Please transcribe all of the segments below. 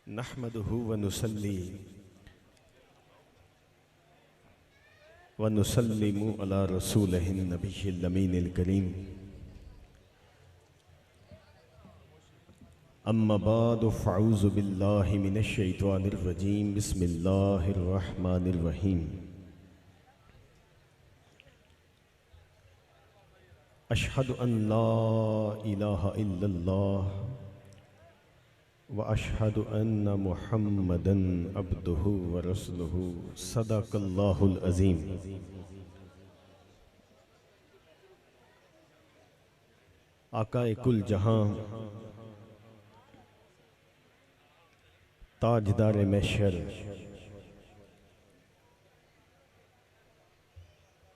नहमदुहु व नुसल्ली व नुसल्लिमु अला रसूलिहिन नबिय्यिल अमीनिल करीम। अम्मा बादु फ़अऊज़ु बिल्लाहि मिनश शैतानिर रजीम। बिस्मिल्लाहिर रहमानिर रहीम। अशहदु अन ला इलाहा इल्लल्लाह व अशहदु अन्न मुहम्मदन अब्दुहु व रसूलुहु। सदक़ल्लाहुल अज़ीम। आकाए कुल जहां, ताजदार महशर,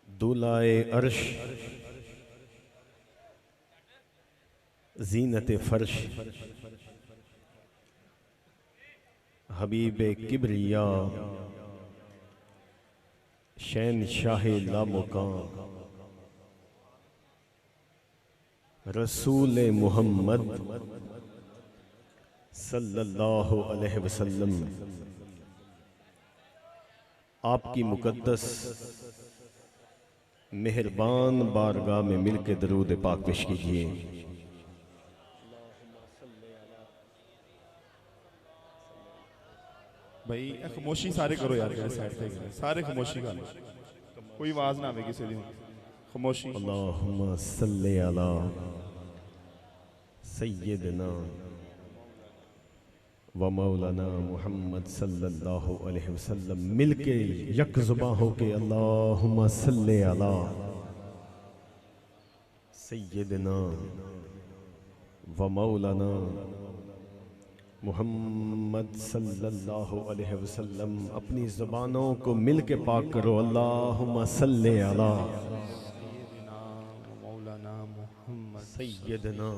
दूलाए अर्श, ज़ीनत फर्श, हबीबे किब्रिया, शहंशाहे लामुकाम, रसूल मुहम्मद सल्लल्लाहु अलैहि वसल्लम, आपकी मुकद्दस मेहरबान बारगाह में मिलके दरूद पाक पेश कीजिए। भाई खामोशी सारे करो यार, साइड पे सारे खामोशी कर लो, कोई आवाज ना आवे किसी दी, खामोशी। अल्लाहुम्मा सल्ली अला सय्यदना व मौलाना मुहम्मद सल्लल्लाहु अलैहि वसल्लम। मिलके यक ज़ुबान होके अल्लाहुम्मा सल्ली अला सय्यदना व मौलाना मुहम्मद सल्लल्लाहु अलैहि वसल्लम। अपनी ज़ुबानों को मिलके पाक करो। अल्लाहुम्मा सल्ली अला मौलाना मुहम्मद सय्यदना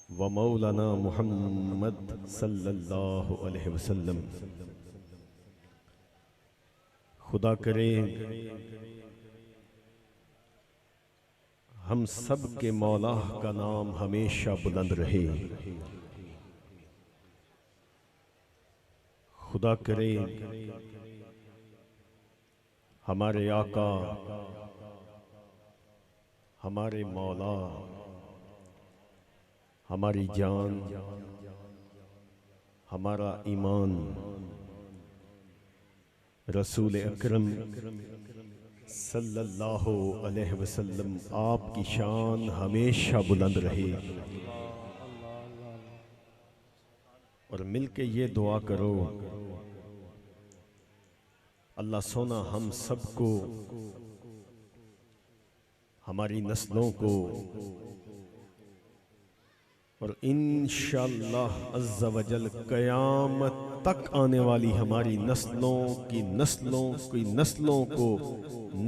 व मौलाना मुहम्मद सल्लल्लाहु अलैहि वसल्लम। खुदा करे हम सब के मौला का नाम हमेशा बुलंद रहे। खुदा करे हमारे आका, हमारे मौला, हमारी जान, हमारा ईमान रसूल अकरम सल्लल्लाहु अलैहि वसल्लम आपकी शान हमेशा बुलंद रहे। और मिलके ये दुआ करो, अल्लाह सोना हम सबको, हमारी नस्लों को और इंशाअल्लाह अज़्ज़ा वजल क़यामत तक आने वाली हमारी नस्लों को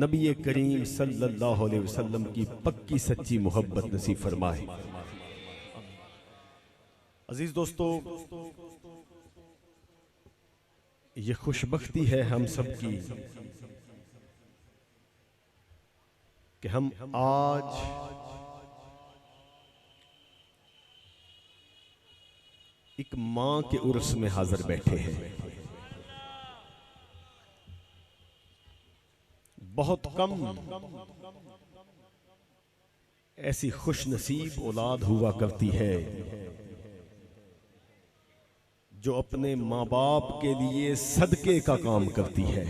नबी करीम सल्लल्लाहु अलैहि वसल्लम की पक्की सच्ची मोहब्बत नसीब फरमाए। अजीज दोस्तों, ये खुशबख्ती है हम सब की कि हम आज एक मां के उर्स में हाजिर बैठे हैं। बहुत कम ऐसी खुश नसीब औलाद हुआ करती है जो अपने माँ बाप के लिए सदके का काम करती है।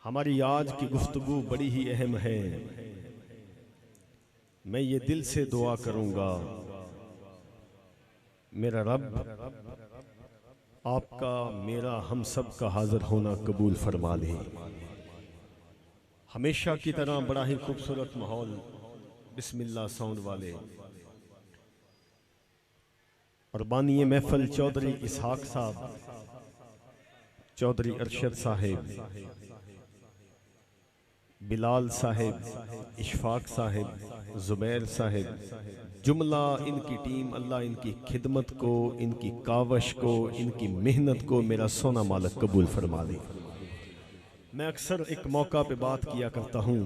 हमारी आज की गुफ्तगू बड़ी ही अहम है। मैं ये दिल से दुआ करूंगा, मेरा रब आपका, मेरा, हम सब का हाजिर होना कबूल फरमा ले। हमेशा की तरह बड़ा ही खूबसूरत माहौल, बिस्मिल्लाह साउंड वाले और बानिए महफल चौधरी इसहाक साहब, चौधरी अरशद साहिब, बिलाल साहिब, इशफाक साहिब, जुबैर साहिब, जुमला इनकी टीम, अल्लाह इनकी खिदमत को, इनकी कावश को, इनकी मेहनत को मेरा सोना मालिक कबूल फरमा ले। मैं अक्सर एक मौका पे बात किया करता हूँ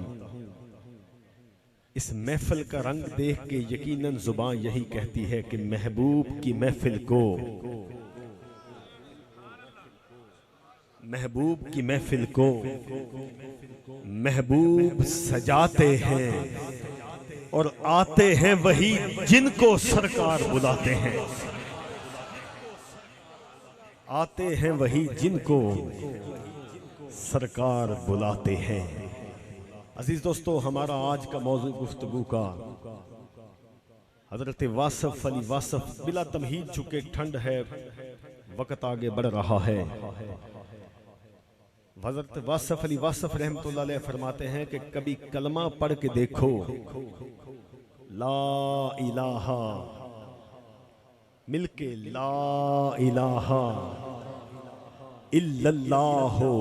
इस महफिल का रंग देख के यकीनन जुबान यही कहती है कि महबूब की महफिल को, महबूब की महफिल को महबूब सजाते हैं और आते हैं वही जिनको सरकार बुलाते हैं। आते हैं वही जिनको सरकार बुलाते हैं। अजीज दोस्तों, हमारा आज का मौजू गुफ्तगू का हजरत वासफ अली वासफ, बिला तमहीद चुके ठंड है, वक्त आगे बढ़ रहा है। हजरत वासफ अली वासफ रहमतुल्लाह अलैह फरमाते हैं कि कभी कलमा पढ़ के देखो, ला इलाहा, मिलके ला इलाहा इल्लल्लाहु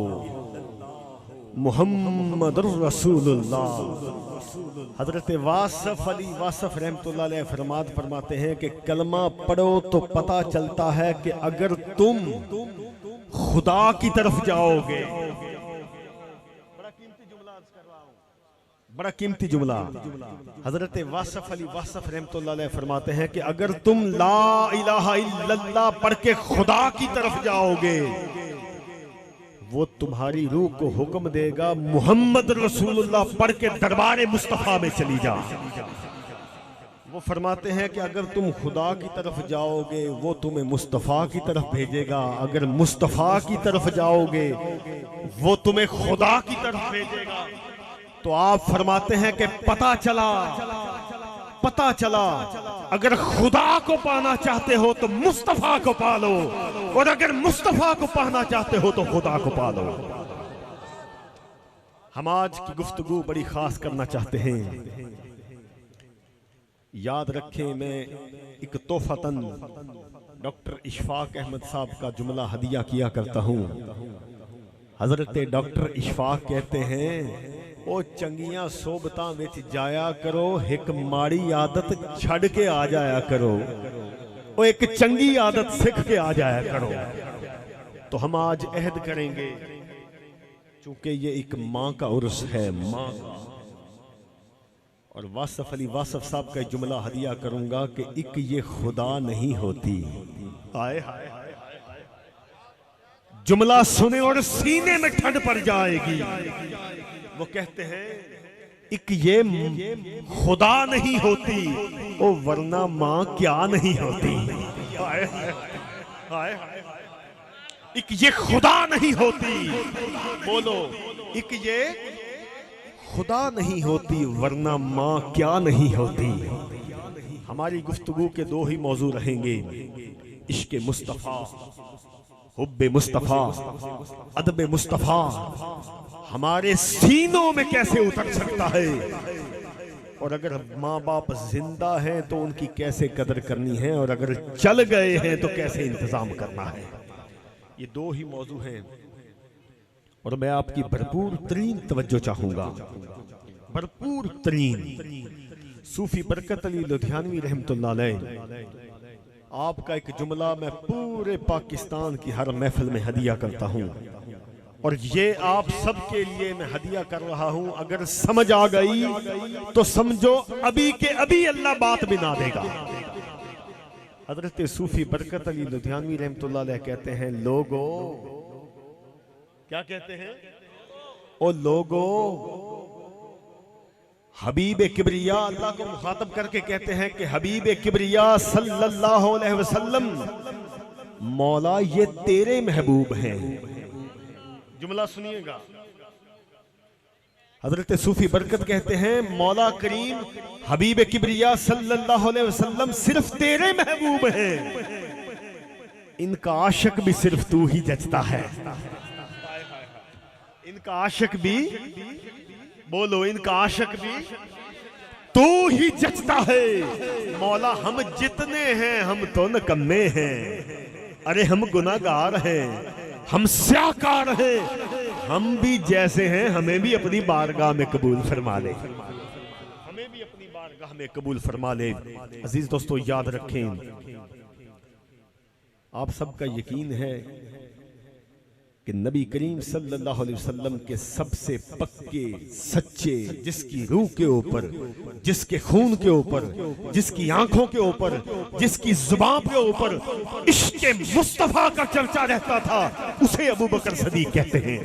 मुहम्मदुर रसूलुल्लाह। हजरत वासफ अली वासफ रहमतुल्लाह अलैह फरमाते हैं कि कलमा पढ़ो तो पता चलता है कि अगर तुम खुदा की तरफ जाओगे, बड़ा कीमती जुमला हजरत वासफ अली वासफ रहमतुल्लाह अलैह फरमाते हैं कि अगर तुम ला इलाहा इल्लल्लाह पढ़ के खुदा की तरफ जाओगे, वो तुम्हारी रूह को हुक्म देगा मुहम्मद रसूलुल्लाह पढ़ के दरबार मुस्तफा में चली जा। वो फरमाते हैं कि अगर तुम खुदा की तरफ जाओगे, वो तुम्हें मुस्तफा की तरफ भेजेगा। अगर मुस्तफा की तरफ जाओगे, वो तुम्हें खुदा की तरफ भेजेगा। तो आप फरमाते हैं कि पता चला अगर खुदा को पाना चाहते हो तो मुस्तफा को पालो, और अगर मुस्तफा को पाना चाहते हो तो खुदा को पालो। हम आज की गुफ्तगू बड़ी खास करना चाहते हैं। याद रखें, मैं एक तोहफतन डॉक्टर इशफाक अहमद साहब का जुमला हदिया किया करता हूं। हजरत डॉक्टर इशफाक कहते हैं, ओ चंगियां सोबतां विच जाया करो, एक माड़ी आदत छड़ के आ जाया करो, ओ एक चंगी आदत सीख के आ जाया करो। तो हम आज अहद करेंगे, चूंकि ये एक माँ का उर्स है, माँ का, और वासफ अली वासफ साहब का जुमला हदिया करूंगा कि एक ये खुदा नहीं होती। हाय हाय, जुमला सुने और सीने में ठंड पड़ जाएगी। वो कहते हैं, एक ये खुदा नहीं होती, ओ वरना माँ क्या नहीं होती। हाय हाय, एक ये खुदा नहीं होती, बोलो, एक ये खुदा नहीं होती, वरना माँ क्या नहीं होती। हमारी गुफ्तगू के दो ही मौजू रहेंगे, इश्क मुस्तफा, हुब्बे मुस्तफा, अदब मुस्तफा हमारे सीनों में कैसे उतर सकता है, और अगर माँ बाप जिंदा हैं तो उनकी कैसे कदर करनी है, और अगर चल गए हैं तो कैसे इंतजाम करना है। ये दो ही मौजू हैं, और मैं आपकी भरपूर तरीन तवज्जो चाहूंगा, भरपूर तरीन। सूफी बरकत अली लुधियानवी रहमतुल्लाह अलैह, आपका एक जुमला मैं पूरे पाकिस्तान की हर महफिल में हदिया करता हूं, और ये आप सबके लिए मैं हदिया कर रहा हूं। अगर समझ आ गई तो समझो अभी के अभी अल्लाह बात बिना देगा। हजरत सूफी बरकत अली लुधियानवी रहमतुल्लाह अलैह कहते हैं, लोगो, क्या कहते हैं, ओ लोगो, हबीब किबरिया, अल्लाह को मुखातब करके कहते हैं कि हबीब किबरिया सल्लल्लाहु अलैहि वसल्लम, मौला ये तेरे महबूब हैं। जुमला सुनिएगा, हजरत सूफी बरकत कहते हैं, मौला करीम हबीब किबरिया सल्लल्लाहु अलैहि वसल्लम सिर्फ तेरे महबूब हैं, इनका आशिक भी सिर्फ तू ही जचता है। इनका आशिक भी, बोलो, इनका आशिक भी तू ही जचता है। मौला हम जितने हैं हम तो नकम्मे हैं, अरे हम गुनाहगार हैं, हम स्याकार हैं, हम भी जैसे हैं, हमें भी अपनी बारगाह में कबूल फरमा ले, हमें भी अपनी बारगाह में कबूल फरमा ले। अजीज दोस्तों, याद रखें, आप सबका यकीन है कि नबी करीम सल्लल्लाहु अलैहि वसल्लम के सबसे पक्के सच्चे, जिसकी रूह के ऊपर, जिसके खून के ऊपर, जिसकी आंखों के ऊपर, जिसकी जुबान के ऊपर इश्क़े मुस्तफा का चर्चा रहता था, उसे अबू बकर सदीक कहते हैं।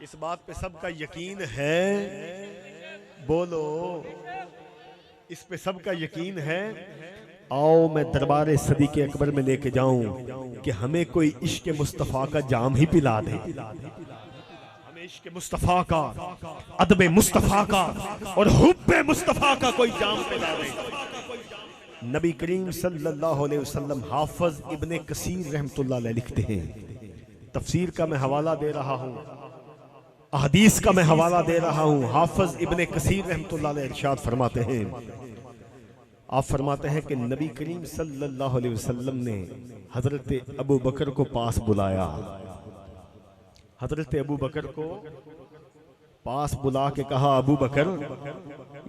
इस बात पे सबका यकीन है, बोलो, इस पे सबका यकीन है। आओ मैं दरबार सदीक़ अकबर में लेके जाऊं कि हमें कोई इश्क़ मुस्तफ़ा का जाम ही पिला दे, हमें इश्क़ मुस्तफ़ा का, अदब मुस्तफ़ा का और हुब्बे मुस्तफ़ा का कोई जाम पिला दे। नबी करीम सल्लल्लाहु अलैहि वसल्लम हाफ़िज़ इब्ने कसीर रहमतुल्लाह अलैह लिखते हैं, तफसीर का मैं हवाला दे रहा हूँ, अहदीस का मैं हवाला दे रहा हूँ। हाफ़िज़ इब्ने कसीर रहमतुल्लाह अलैह इरशाद फरमाते हैं, आप फरमाते हैं कि नबी करीम सल्लल्लाहु अलैहि वसल्लम ने हजरत अबू बकर को पास बुलाया, हजरत अबू बकर को पास बुला के कहा, अबू बकर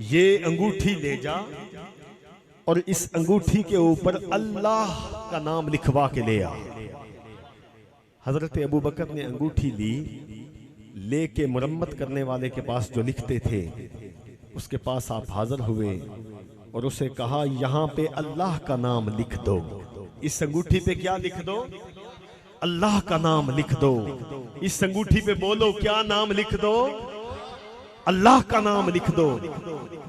ये अंगूठी ले जा और इस अंगूठी के ऊपर अल्लाह का नाम लिखवा के ले आ। हजरत अबू बकर ने अंगूठी ली, लेके मुरम्मत करने वाले के पास जो लिखते थे उसके पास आप हाजिर हुए और उसे कहा, यहां पे अल्लाह का नाम लिख दो, इस अंगूठी पे क्या लिख दो? अल्लाह का नाम लिख दो। इस अंगूठी पे बोलो क्या नाम लिख दो? अल्लाह का नाम लिख दो।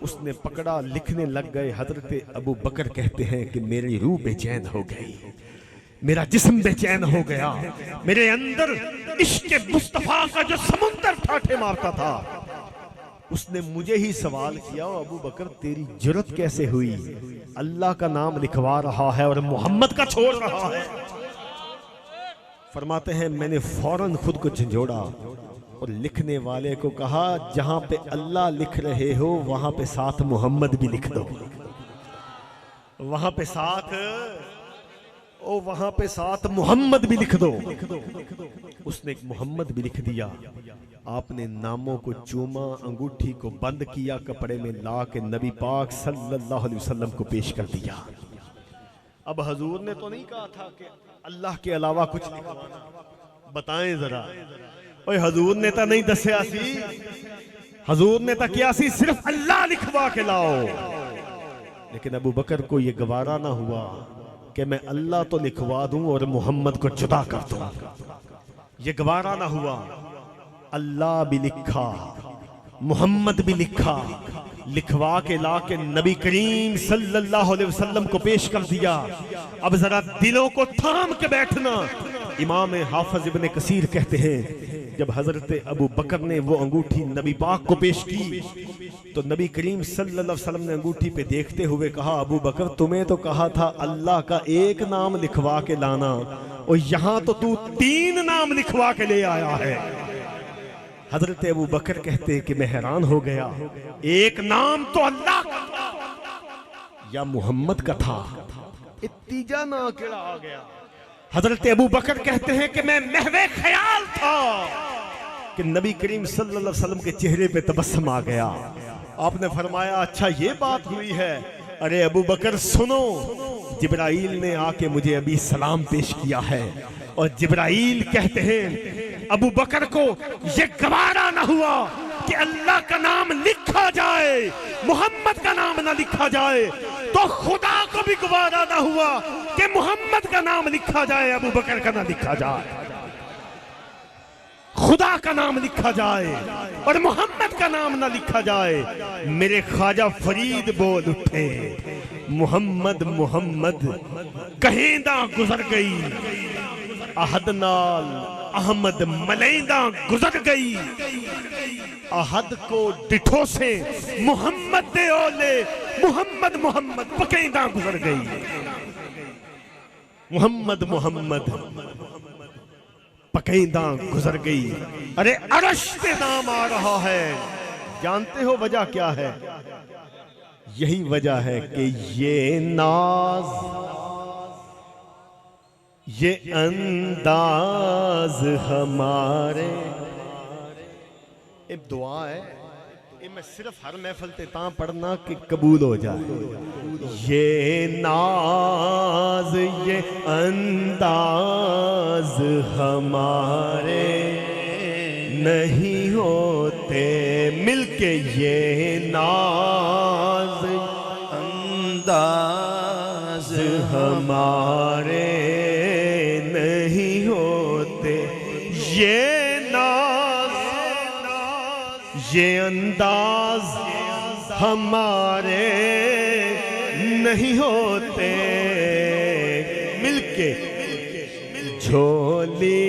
उसने पकड़ा, लिखने लग गए। हजरत अबू बकर कहते हैं कि मेरी रूह बेचैन हो गई, मेरा जिस्म बेचैन हो गया, मेरे अंदर इश्क़ मुस्तफा का जो समुंदर ठाठे मारता था उसने मुझे ही सवाल किया, अबू बकर तेरी जुर्रत कैसे हुई? अल्लाह का नाम लिखवा रहा है और मोहम्मद का छोड़ रहा है। फरमाते हैं मैंने फौरन खुद को झंझोड़ा और लिखने वाले को कहा, जहां पे अल्लाह लिख रहे हो वहां पे साथ मोहम्मद भी लिख दो, वहां पे साथ वहां पे साथ मोहम्मद भी लिख दो। उसने एक मोहम्मद भी लिख दिया। आपने नामों को चूमा, अंगूठी को बंद किया, कपड़े में ला के नबी पाक सल्लल्लाहु अलैहि वसल्लम को पेश कर दिया। अब हजूर ने तो नहीं कहा था कि अल्लाह के अलावा कुछ लिखवाना, बताएं जरा। ओए हजूर ने तो नहीं दसिया सी, हजूर ने तो किया सी सिर्फ अल्लाह लिखवा के लाओ। लेकिन अबू बकर को यह गवारा ना हुआ कि मैं अल्लाह तो लिखवा दूं और मोहम्मद को जुदा कर दूं, ये गवारा ना हुआ। अल्लाह भी लिखा, मोहम्मद भी लिखा, लिखवा के ला के नबी करीम सल्लल्लाहु अलैहि वसल्लम को पेश कर दिया। अब जरा दिलों को थाम के बैठना। इमाम हाफिज इब्ने कसीर कहते हैं, जब हजरत अबू बकर ने वो अंगूठी नबी पाक को पेश की तो नबी करीम सल्लल्लाहु अलैहि वसल्लम ने अंगूठी पे देखते हुए कहा, अबू बकर तुम्हें तो कहा था अल्लाह का एक नाम लिखवा के लाना और यहां तो तू 3 नाम लिखवा के ले आया है। हजरत अबू बकर कहते हैं कि मैं हैरान हो गया, एक नाम तो अल्लाह का या मोहम्मद का था, तीजा ना केड़ा आ गया। हजरत अबू बकर कहते हैं कि मैं महवे ख्याल था कि नबी करीम सल्लल्लाहु अलैहि वसल्लम के चेहरे पे तबस्सुम आ गया। आपने फरमाया, अच्छा ये बात हुई है। अरे अबू बकर सुनो, जिब्राइल ने आके मुझे अभी सलाम पेश किया है और जिब्राइल कहते हैं अबू बकर को ये गवारा ना हुआ कि अल्लाह का नाम लिखा जाए, मोहम्मद का नाम ना लिखा जाए, तो खुदा को भी गवारा ना हुआ कि मोहम्मद का नाम लिखा जाए, अबू बकर का ना लिखा जाए। खुदा का नाम लिखा जाए और मोहम्मद का नाम ना लिखा जाए। मेरे ख्वाजा फरीद बोल उठे, मोहम्मद मोहम्मद कहेंदा गुजर गई, अहद नाल अहमद मलैंदा गुजर गई, अहद को डिठो से मोहम्मद दे ओले, मोहम्मद मोहम्मद पकेंदा गुजर गई। मोहम्मद मोहम्मद पकेंदा गुजर गई। अरे अरश पे नाम आ रहा है, जानते हो वजह क्या है? यही वजह है कि ये नाज, ये अंदाज हमारे, एक दुआ है, ये मैं सिर्फ हर महफिल ते तां पढ़ना कि कबूल हो जाए। ये नाज ये अंदाज हमारे नहीं होते, मिलके ये नाज अंदाज हमारे नहीं होते, ये नाज ये अंदाज हमारे नहीं होते, मिलके झोली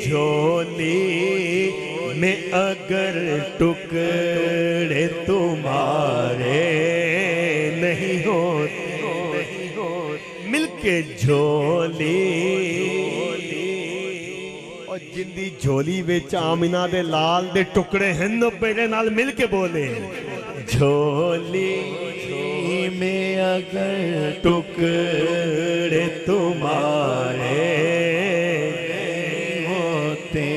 झोली में अगर टुकड़े तुम्हारे नहीं होते, मिलके झोली और जिंदी झोली विच आमिना दे लाल दे टुकड़े हैं, मेरे नाल मिल के बोले झोली में अगर टुकड़े तुम्हारे होते।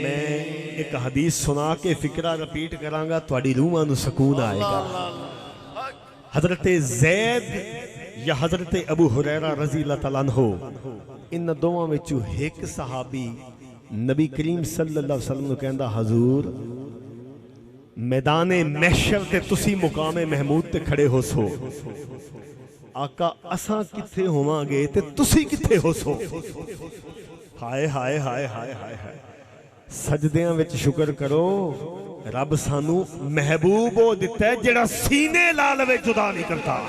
मैं एक हदीस सुना के फिक्रा रिपीट करांगा, तुहाडी रूहां नूं सुकून आएगा। हजरत ज़ैद या हजरत अबू हुरैरा रज़ी अल्लाह तआला अन्हु, इन दोवां विचों एक सहाबी नबी करीम सल्लल्लाहु अलैहि वसल्लम नूं कहंदा, हजूर मैदाने महशर ते तुसी मुकामे महमूद ते खड़े हो सो, आका असां किथे होवांगे ते तुसी किथे हो सो। हाय हाय हाय हाय हाय हाय, सजदियां विच शुक्र करो रब सानू महबूब वो दिता है जेड़ा सीने ला लवे जुदा नहीं करता,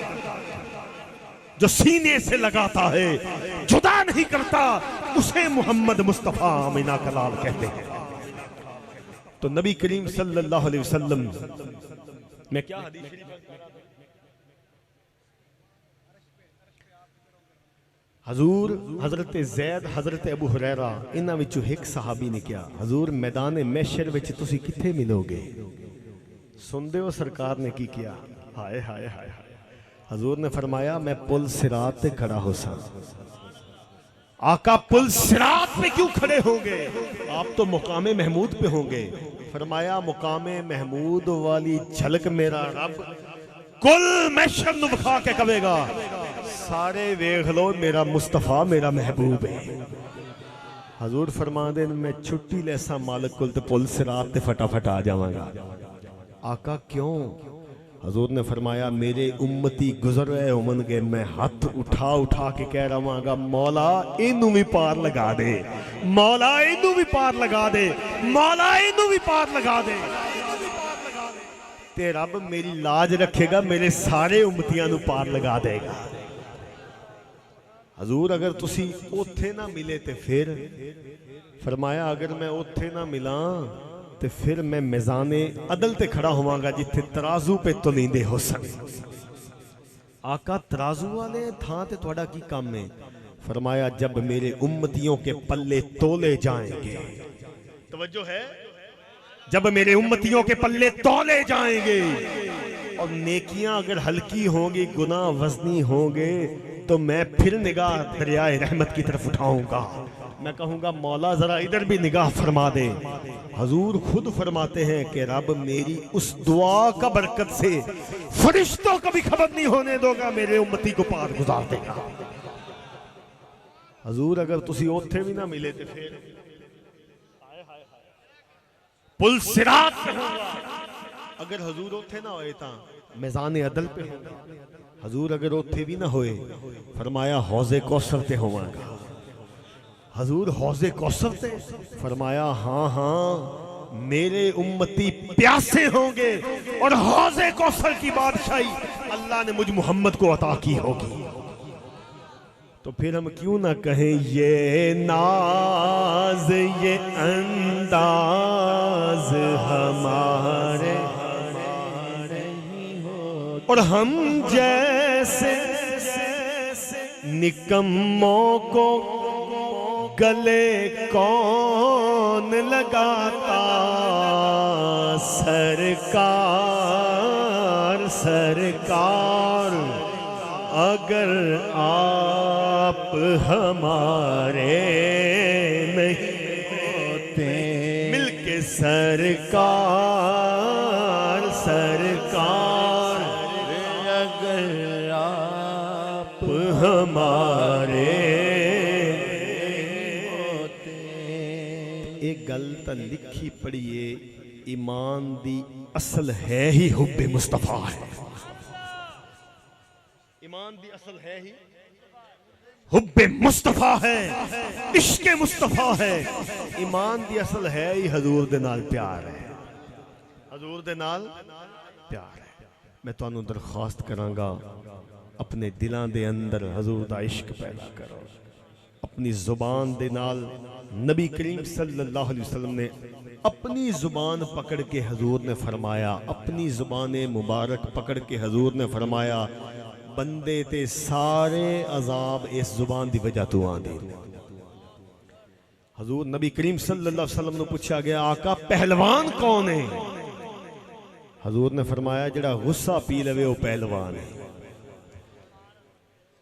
जो सीने से लगाता है जुदा नहीं करता, उसे मोहम्मद मुस्तफा अमीना कलाल कहते हैं। तो नबी करीम सल्लल्लाहु अलैहि वसल्लम में क्या हदीस शरीफ है? हजूर हजरत ज़ैद हजरत अबू हुरैरा इन्हां विचों एक सहाबी ने कहा, हजूर मैदान महशर विच तुसी किथे मिलोगे? सुनदे हो सरकार ने की किया? हाय हाय हाय हाय, हजूर ने फरमाया मैं पुल सिरात पे खड़ा हो सा। आका पुल सिरात पे क्यों खड़े होंगे? आप तो मुकामे महमूद पे होंगे। फरमाया मुकामे महमूद वाली झलक मेरा रब कुल महशर नूं विखा के कहेगा, सारे वेख लो मेरा मुस्तफा मेरा महबूब है। हजूर फरमांदे मैं छुट्टी लेसा मालिक कुल ते पुल सिरात ते फटाफट आ जावांगा। आका क्यों? हजूर ने फरमाया मेरे उम्मती गुजर रहे होंगे, मैं हाथ उठा उठा के कह रहा मौला इनू भी पार लगा दे, मौला इनू भी पार लगा दे, मौला इनू भी पार लगा दे। ते रब मेरी लाज रखेगा, मेरे सारे उम्मतियां नू पार लगा देगा। हजूर अगर तुसी ओथे ना मिले ते फिर? फरमाया अगर मैं ओथे ना मिला ते फिर मैं मैज़ाने अदल ते खड़ा होवांगा जिथे तराजू पे तोलींदे हो सके। आका तराजू वाले थां ते तुहाडा की काम है? फरमाया जब मेरे उम्मतियों के पल्ले तोले जाएंगे, तवज्जो है, जब मेरे उम्मतियों के पल्ले तोले जाएंगे और नेकियां अगर हल्की होंगी गुनाह वजनी होंगे तो मैं फिर निगाह दरियाए रहमत की तरफ उठाऊंगा, मैं कहूंगा मौला जरा इधर भी निगाह फरमा दे। हजूर खुद फरमाते हैं कि रब मेरी उस दुआ का बरकत से फरिश्तों को भी खबर नहीं होने दोगा, मेरे उम्मती को पार गुजार देगा। हजूर अगर तुसी ओथे भी ना मिले तो फिर पुल सिरात पे होगा। अगर हजूर ओथे ना होए ता मैज़ाने अदल पे होगा। हजूर अगर ओथे भी ना होए फरमाया हौज़े कौसर ते होवांगा। हजूर हौज़े कौसर ते? फरमाया हाँ हाँ मेरे उम्मती प्यासे होंगे और हौज़े कौसर की बादशाही अल्लाह ने मुझ मोहम्मद को अता की होगी। तो फिर हम क्यों ना कहें ये नाज ये अंदाज हमारे, और हम जैसे निकम्मों को गले कौन लगाता। सरकार सरकार अगर आप हमारे नहीं होते, मिलके सरकार अगर आप हमारे होते। एक गल तो लिखी पढ़िए, ईमान दी असल है ही हुब्बे मुस्तफा है। ईमान दी असल है ही हुब्बे मुस्तफा है, इश्के मुस्तफा है। ईमान दी असल है ही हजूर दे नाल प्यार है, हजूर दे नाल प्यार है। मैं तुहानू दरखास्त करांगा, अपने दिलां दे अंदर हजूर दा इश्क पैदा करो। अपनी जुबान दे नाल नबी करीम सल्लल्लाहु अलैहि वसल्लम ने अपनी जुबान पकड़ के हजूर ने फरमाया, अपनी जुबान मुबारक पकड़ के हजूर ने फरमाया, बंदे ते सारे अजाब इस जुबान दी वजह तो आंदे। हजूर नबी करीम सल्लल्लाहु अलैहि वसल्लम ने पूछा गया, आका पहलवान कौन है? हजूर ने फरमाया, जड़ा गुस्सा पी लवे वो पहलवान है।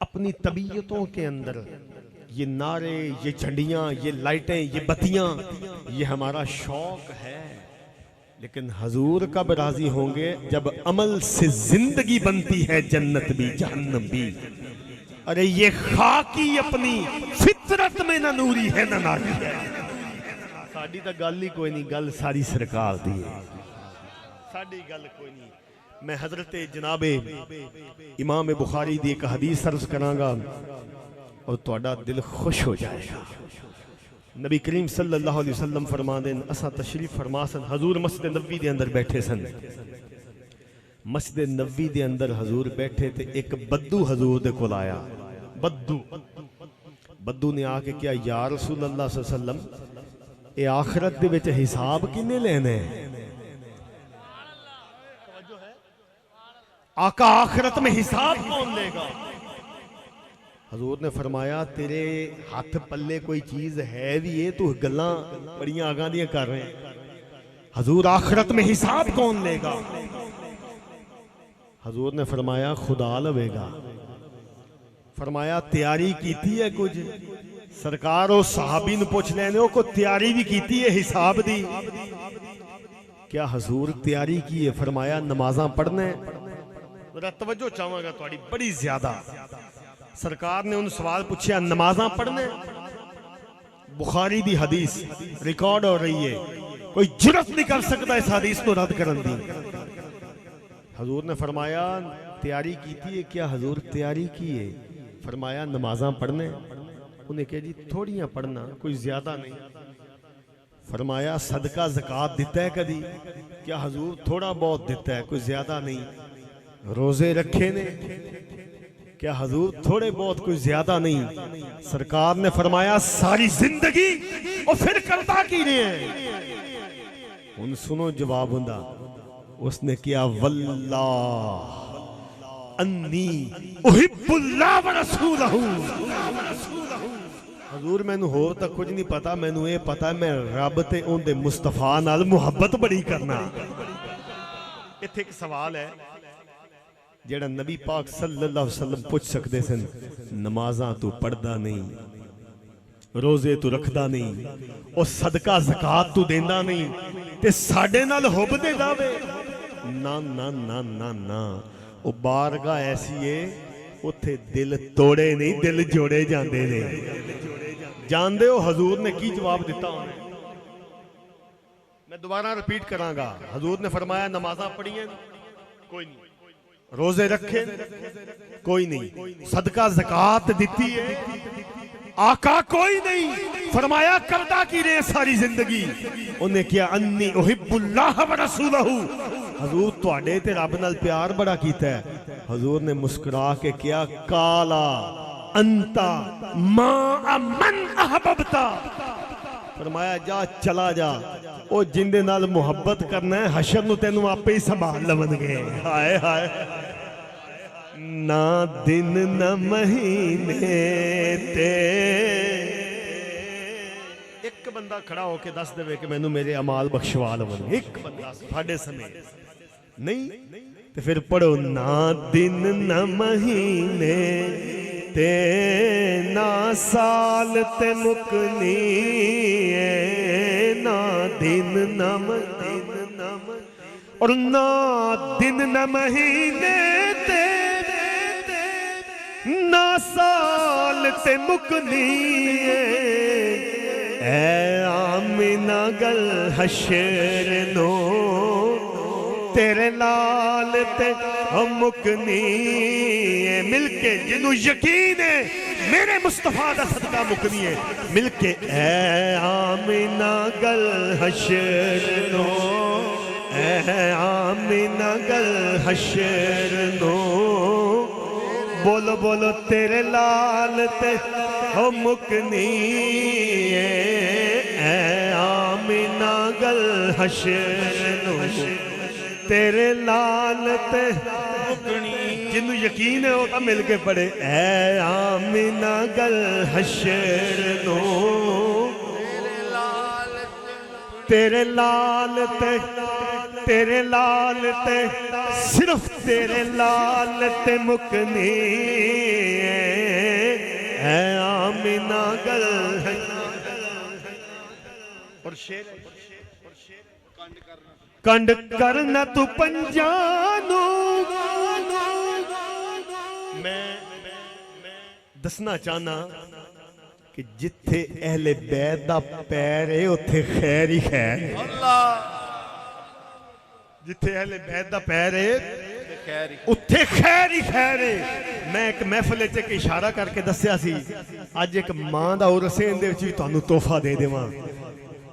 अपनी तबीयतों के अंदर ये नारे, ये झंडियां, ये लाइटें, ये बत्तियां, ये हमारा शौक है, लेकिन हजूर कब राजी होंगे? जब अमल से जिंदगी बनती है, जन्नत भी जहन्नम भी। अरे ये खाकी अपनी फितरत में ना नूरी है ना नारी है। साडी तो गल ही कोई नहीं, गल सारी सरकार दी है, साडी गल कोई नहीं। मैं हजरत जनाबे इमाम बुखारी दी एक हदीस अर्ज करांगा और तुहाडा दिल खुश हो जाएगा। नबी करीम सल्लल्लाहु अलैहि वसल्लम फरमाते हैं, असा तशरीफ फरमा सन, हजूर मस्जिद नबवी दे अंदर बैठे सन। मस्जिद नबवी दे अंदर हजूर बैठे थे, एक बद्दू हजूर दे कोल आया। बद्दू ने आके क्या, या रसूल अल्लाह सल्लल्लाहु अलैहि वसल्लम, ये आखिरत दे विच हिसाब किने लेना है? आका आखिरत में हिसाब कौन लेगा? हजूर ने फरमाया, तेरे हाथ पल्ले कोई चीज है भी है, तू गल्लां बड़ियां आगां दियां कर रहे हैं। हजूर आखिरत में हिसाब कौन लेगा? हजूर ने फरमाया, खुदा लवेगा। फरमाया, तैयारी कीती है कुछ? सरकार और सहाबी नूं पुछ लेने, को तैयारी भी कीती है हिसाब दी? क्या हजूर तैयारी की है? फरमाया, नमाज़ां पढ़ने। तवज्जो चाहांगा तुहाडी बड़ी ज्यादा। सरकार ने उन सवाल पूछा, नमाज़ां पढ़ने? बुखारी दी हदीस रिकॉर्ड हो रही है, कोई जुर्रत नहीं कर सकता इस हदीस को रद्द करने दी। हजूर ने फरमाया, तैयारी की है? क्या हजूर तैयारी की है? फरमाया, नमाज़ां पढ़ने। उन्हें कहा, जी थोड़ियां पढ़ना, कोई ज्यादा नहीं। फरमाया, सदका ज़कात दिता है कदी? क्या हजूर थोड़ा बहुत दिता है, कोई ज्यादा नहीं। रोजे रखे ने? क्या हजूर थोड़े बहुत, कोई ज्यादा नहीं। सरकार ने फरमाया, सारी जिंदगी और फिर करता की रहे हैं? उन सुनो जवाब हुंदा। उसने किया, वल्लाह अन्नी उहिब्बुल्लाह व रसूलहू। हजूर मैनू होर तां कुछ नहीं पता, मैनू ये पता मैं रब ते उनदे मुस्तफा नाल मुहब्बत बड़ी करना। इत्थे एक सवाल है जेड़ा नबी पाक सल्लल्लाहु अलैहि वसल्लम पूछ सकते सन, नमाज़ां तू पढ़दा नहीं, रोजे तू रखदा नहीं, और सदका ज़कात तू देंदा नहीं, ते साडे नाल हुब दे दावे? ना ना ना ना ना, वो बारगाह ऐसी है, उथे दिल तोड़े नहीं, दिल जोड़े जाते ने। जानते हो हजूर ने की जवाब दिता? मैं दोबारा रिपीट करांगा। हजूर ने फरमाया, नमाज़ां पढ़ियां कोई नहीं, रोजे रखे कोई नहीं, सदका ज़कात दिती है आका कोई नहीं। फरमाया, करदा की रहे सारी जिंदगी? उन्हें किया, अन्नी उहिब्बुल्लाह व रसूलहू। हजूर तुहाडे ते रब नाल प्यार बड़ा कीता है। हजूर ने मुस्कुरा के किया, काला अंता मा अमन अहबबता। फरमाया, जा चला जा, ओ जिंदे नाल मुहब्बत करना है, हशर नूं तैनू आपे ही संभाल लवणगे। हाय हाय, ना दिन न महीने ते। एक बंदा खड़ा होके दस देवे कि मैनू मेरे अमाल बख्शवा लवण, एक बंदा साडे समय नहीं, तो फिर पढ़ो, ना दिन न महीने ते ना साल ते मुकनी, ना दिन नम और ना दिन न महीने ते ते मुकनी ऐ आमिना गल हशर नो तेरे लाल ते मुकनी मिलके जिन्हों यकीन है मेरे मुस्तफा दा सदका मुकनी है मिलके ऐ आमिना गल हशर नो ऐ आमिना गल हशर नो बोलो बोलो तेरे लाल ते मुकनी ऐ आमिना गल हशर नो तेरे लाल ते जिन्हों यकीन है वह मिल के पढ़े ऐ आमिना गल हशर नो तेरे लाल ते सिर्फ तेरे लाल ते मुकनी ऐ आमिना गल और शेर कंड करना तू पंजानू मैं दसना चाहना कि जिथे अहले बैत दा पैर है उथे खैर ही खैर जिथे अहले बैत दा पैर है उथे खैर ही खैर है मैं एक महफिल च एक इशारा करके दस्या सी अज एक मां दा उरस है इहदे विच भी तुहानू तोहफा दे देवां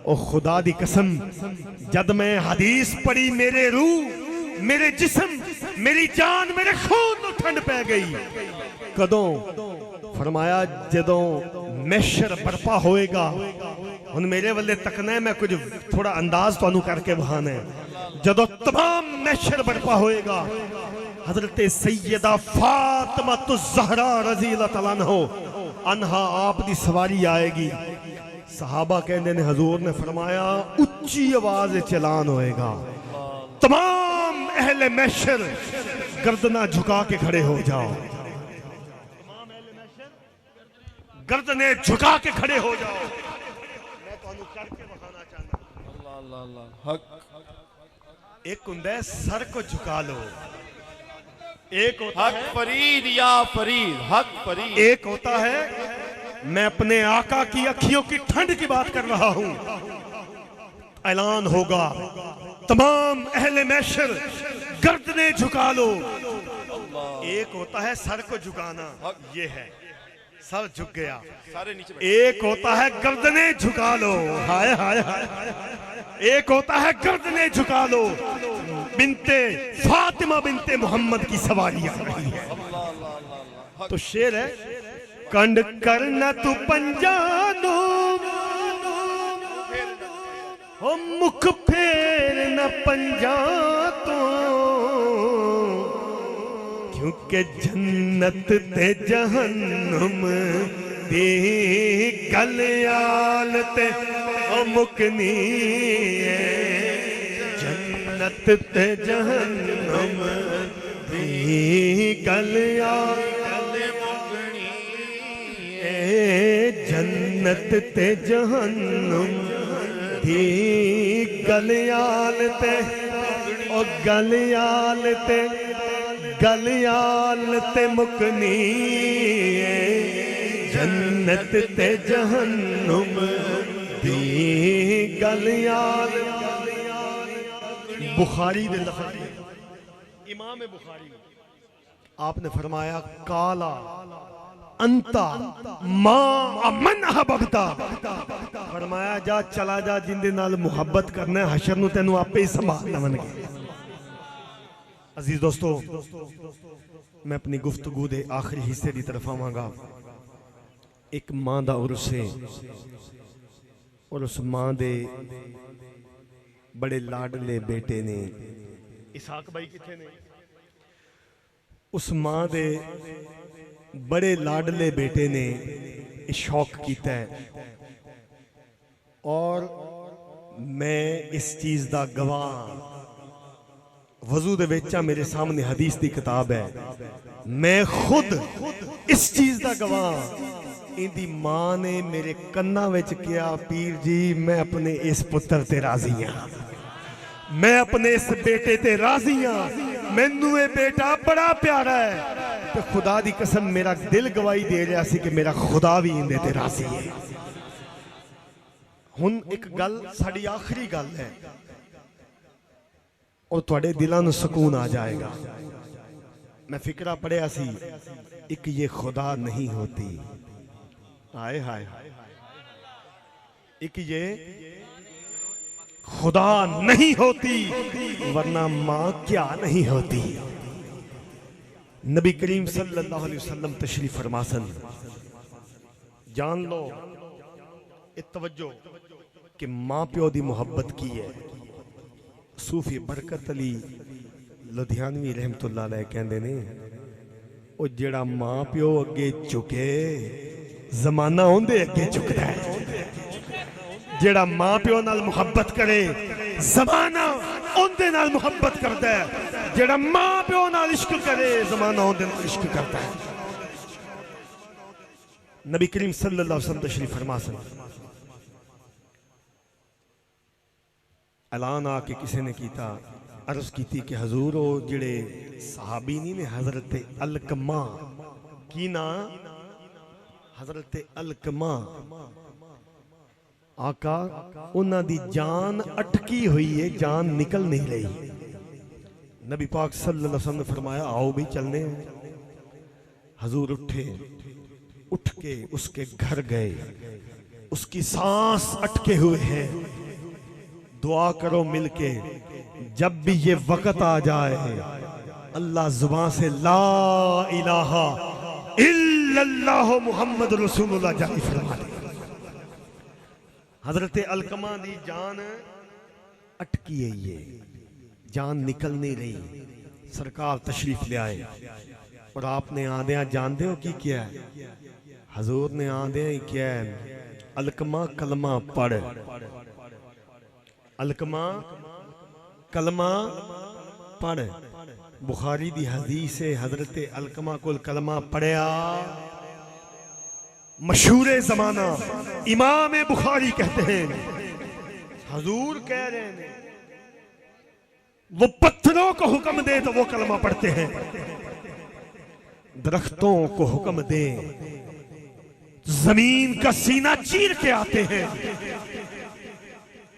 ओ खुदा दी कसम जद मैं हदीस पढ़ी मेरे रूह मेरे जिस्म मेरी जान मेरे खून नूं ठंड पै गई कदों फरमाया जदों महशर बर्पा होएगा हुण मेरे वल्ले तकना है मैं कुछ थोड़ा अंदाज तुहानू करके बहाना है जदों तमाम महशर बर्पा होएगा हजरत सैयदा फातिमा ज़हरा रज़ी अल्लाह तआला अन्हा आप दी सवारी आएगी सहाबा कहते ने हजूर ने फरमाया उच्ची आवाज चलान होएगा तमाम अहले महशर गर्दना झुका के खड़े हो जाओ गर्दने झुका के खड़े हो जाओ मैं तुहानू करके बखाना चाहता अल्लाह अल्लाह अल्लाह हक एक हुंदा है सर को झुका लो एक होता हक फरीद या फरीद हक फरीद एक होता है मैं अपने आका की अखियों की ठंड की बात कर रहा हूं ऐलान होगा तमाम अहले महशर गर्दने झुका लो एक होता है सर को झुकाना ये है सर झुक गया सारे नीचे एक होता है गर्दने झुका लो हाय हाय हाय एक होता है गर्दने झुका लो बिनते फातिमा बिनते मोहम्मद की सवारी आ रही है तो शेर है कंड करना तू पंजानो हो मुख फेर न पंजा तो क्योंकि जन्नत ते जहन्नुम दी गलियाल ते मुकनी जन्नत ते जहन्नुम दी गलियाल जन्नत ते जहन्नुम दी गलियाल ते ओ गलियाल ते मुकनी जन्नत ते जहन्नुम दी गलियाल बुखारी दे लफ्ज़ इमाम बुखारी आपने फरमाया काला अंता मां मन अहबबता फरमाया जा चला जा जिंदे नाल मुहब्बत करना है हशर नूं तैनूं आपे ही संभाल लवणगे अजीज दोस्तों मैं अपनी गुफ्तगू दे आखिरी हिस्से की तरफ आवांगा एक मां दा उर्स है और उस मां दे बड़े लाडले बेटे ने इसहाक भाई किथे ने उस मां दे बड़े लाडले बेटे ने शौक किया है और मैं इस चीज का गवाह वजू दे विच मेरे सामने हदीस की किताब है मैं खुद इस चीज का गवाह इंदी मां ने मेरे कन्ना विच किया पीर जी मैं अपने इस पुत्र ते राजी हाँ मैं अपने इस बेटे ते राजी हाँ मैनू ये बेटा बड़ा प्यारा है ते खुदा दी कसम मेरा दिल गवाही दे रहा सी कि मेरा खुदा भी इंदे ते राजी है। हुन एक गल साडी आखिरी गल है और तुहाडे दिलां नूं सुकून आ जाएगा। मैं फिक्रा पढ़िया सी, एक ये खुदा नहीं होती, हाय हाय, एक ये खुदा नहीं होती वरना मां क्या नहीं होती। नबी करीम सल्लल्लाहु अलैहि वसल्लम तशरीफ फरमासन, जान लो तवज्जो कि मां प्यो दी मोहब्बत की है। सूफी बरकत अली लुधियानवी रहमतुल्लाह अलैह कहंदे ने, ओ जेड़ा मां प्यो अगे झुके जमाना ओंदे अगे झुकदा है। जेड़ा मां प्यो नाल मुहब्बत करे जमाना ओंदे नाल मुहब्बत करदा है। जेड़ा मां प्यो नाल इश्क करे जमाना ओंदे नाल इश्क करदा है। नबी करीम सल्लल्लाहु अलैहि वसल्लम तशरीफ फरमासन, ऐलान आके किसी ने कीता, अर्ज की कि हजूर ओ जिहड़े सहाबी नहीं ने हजरत अलकमा, की ना हजरत अलकमा, आका उन्हां दी जान अटकी हुई है, जान निकल नहीं रही। नबी पाक सल्लल्लाहु अलैहि वसल्लम ने फरमाया आओ भी चलने हैं। हजूर उठे, उठ के उसके घर गए, उसकी सांस अटके हुए हैं। दुआ करो मिलके, जब भी ये वक्त आ जाए अल्लाह जुबान से ला इलाहा इल्लल्लाह मुहम्मद रसूलुल्लाह जारी फरमा दे। हजरत अलकमा दी जान अटकी है, ये जान निकल नहीं रही। सरकार तशरीफ ले आए और आपने आंदिया जानते हो की क्या है? हजूर ने आंदिया ही क्या है, अलकमा कलमा पढ़। अलकमा कलमा पढ़। बुखारी दी हदीस है, हजरत अलकमा को कलमा पढ़िया, मशहूर जमाना इमाम बुखारी कहते हैं, हजूर कह रहे हैं वो पत्थरों को हुक्म दे तो वो कलमा पढ़ते हैं, दरख्तों को हुक्म दे जमीन का सीना चीर के आते हैं,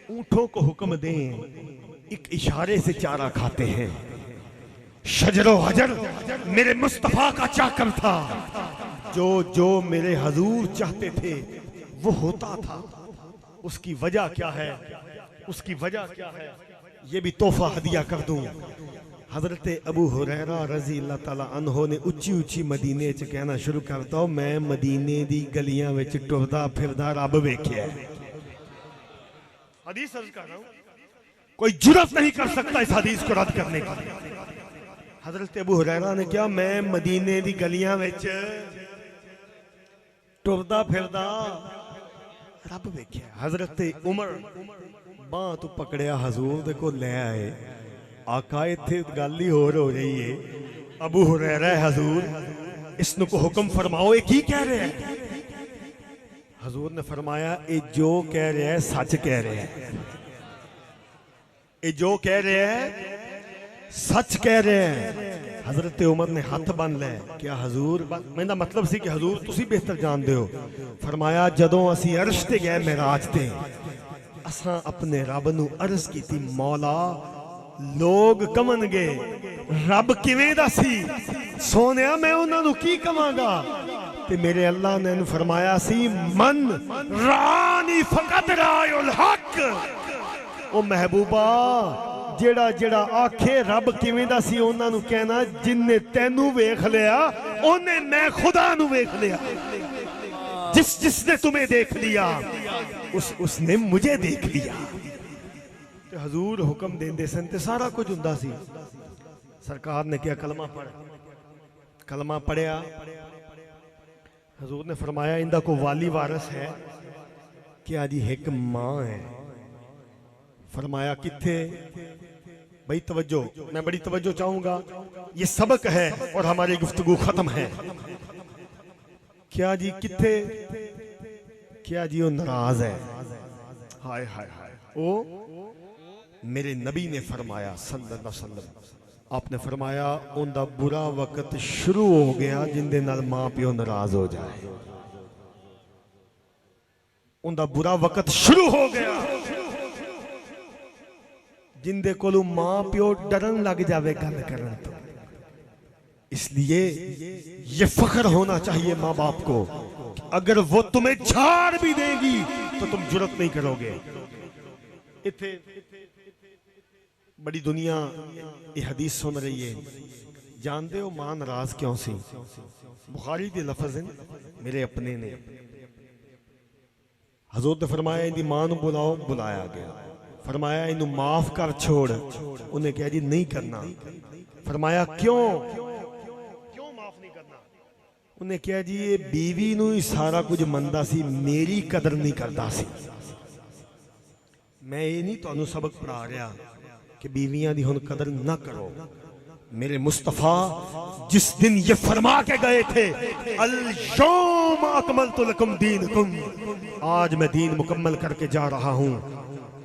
ऊंटों को हुक्म दें एक इशारे से चारा खाते हैं। शजरो हजर मेरे मुस्तफा का चाकर था, जो जो मेरे हजूर चाहते थे वो होता था। उसकी वजह क्या है? उसकी वजह क्या है? ये भी तोहफा हदिया कर दूं। हजरत अबू हुरैरा रजी अल्लाह ताला अन्हो ने उच्ची उच्ची मदीने च कहना शुरू करता हूं, मैं मदीने दी गलियां विच टुरदा फिरदा रब वेख्या। हदीस अर्ज कर रहा हूं, कोई जुर्रत नहीं कर सकता इस हदीस को रद्द करने की। हजरत अबू हुरैरा ने क्या, मैं मदीने दी गलियां विच टुरदा फिरदा रब वेख्या। हजरत उमर बांह तो पकड़िया, हजूर दे को ले आए। आका इत्थे गल ही होर हो रही है, अबू हुरैरा हजूर इसनु को हुक्म फरमाओ, ये की कह रहे हैं? हजूर ने फरमाया ये जो कह रहे हैं सच कह रहे हैं, ये जो कह रहे हैं सच कह रहे हैं। हजरत उमर ने हाथ बन ले, क्या हजूर? मेरा मतलब सी कि हजूर तुसी बेहतर जानते हो। फरमाया जदों असी अर्श ते गए मेराज ते, असां अपने रब नू अर्ज की थी, मौला लोग कमनगे रब किवें दा सी? सोनिया मैं उन्हां नू की कवांगा? ते मेरे अल्लाह ने फरमाया सी, मन रानी फकत रायुल हक। ओ महबूबा जेड़ा जेड़ा आखे रब किवें दा सी, उन्हां नू कहना जिन्ने तैनू वेख लिया ओने मैं खुदा नू वेख लिया। जिस जिसने तुम्हें देख लिया उसने मुझे देख लिया। ते हजूर हुक्म देंदे सन ते सारा कुछ हुंदा सी। सरकार ने क्या कलमा पढ़, कलमा पढ़िया। हजूर ने फरमाया इंदा को वाली वारस है क्या? जी एक मां है। फरमाया किथे? भाई तवज्जो, मैं बड़ी तवज्जो चाहूंगा, ये सबक है और हमारी गुफ्तगू खत्म है। क्या जी किथे? क्या जी वो नाराज है? हाय हाय हाय। ओ मेरे नबी ने फरमाया सल्लल्लाहु अलैहि वसल्लम, आपने फरमाया उनका बुरा वक्त शुरू हो गया जिंदे नाल मां प्यो नाराज हो जाए। उनका बुरा वक्त शुरू हो गया जिंदे कोलू मां प्यो डरन लग जावे गल करन तो। इसलिए ये फख्र होना चाहिए मां बाप को, अगर वो तुम्हें झाड़ भी देगी तो तुम जुर्रत नहीं करोगे। इथे बड़ी दुनिया ये हदीस सुन रही है, जानते हो मां नाराज क्यों सी? बुखारी के लफज मेरे अपने ने, हजूर ने फरमाया इनकी मां नू बुलाओ, बुलाया गया। फरमाया इनू माफ कर छोड़, उन्हें कहा जी नहीं करना। फरमाया क्यों माफ नहीं करना? उन्हें कहा जी ये बीवी नू ही सारा कुछ मनदा सी, मेरी कदर नहीं करता सी। मैं ये नहीं तुहानू सबक पढ़ा रहा कि बीवियां दी हुन कदर ना करो। मेरे मुस्तफा जिस दिन ये फरमा के गए थे अल यौम अकमलतु लकुम दीनकुम, आज मैं दीन मुकम्मल करके जा रहा हूं,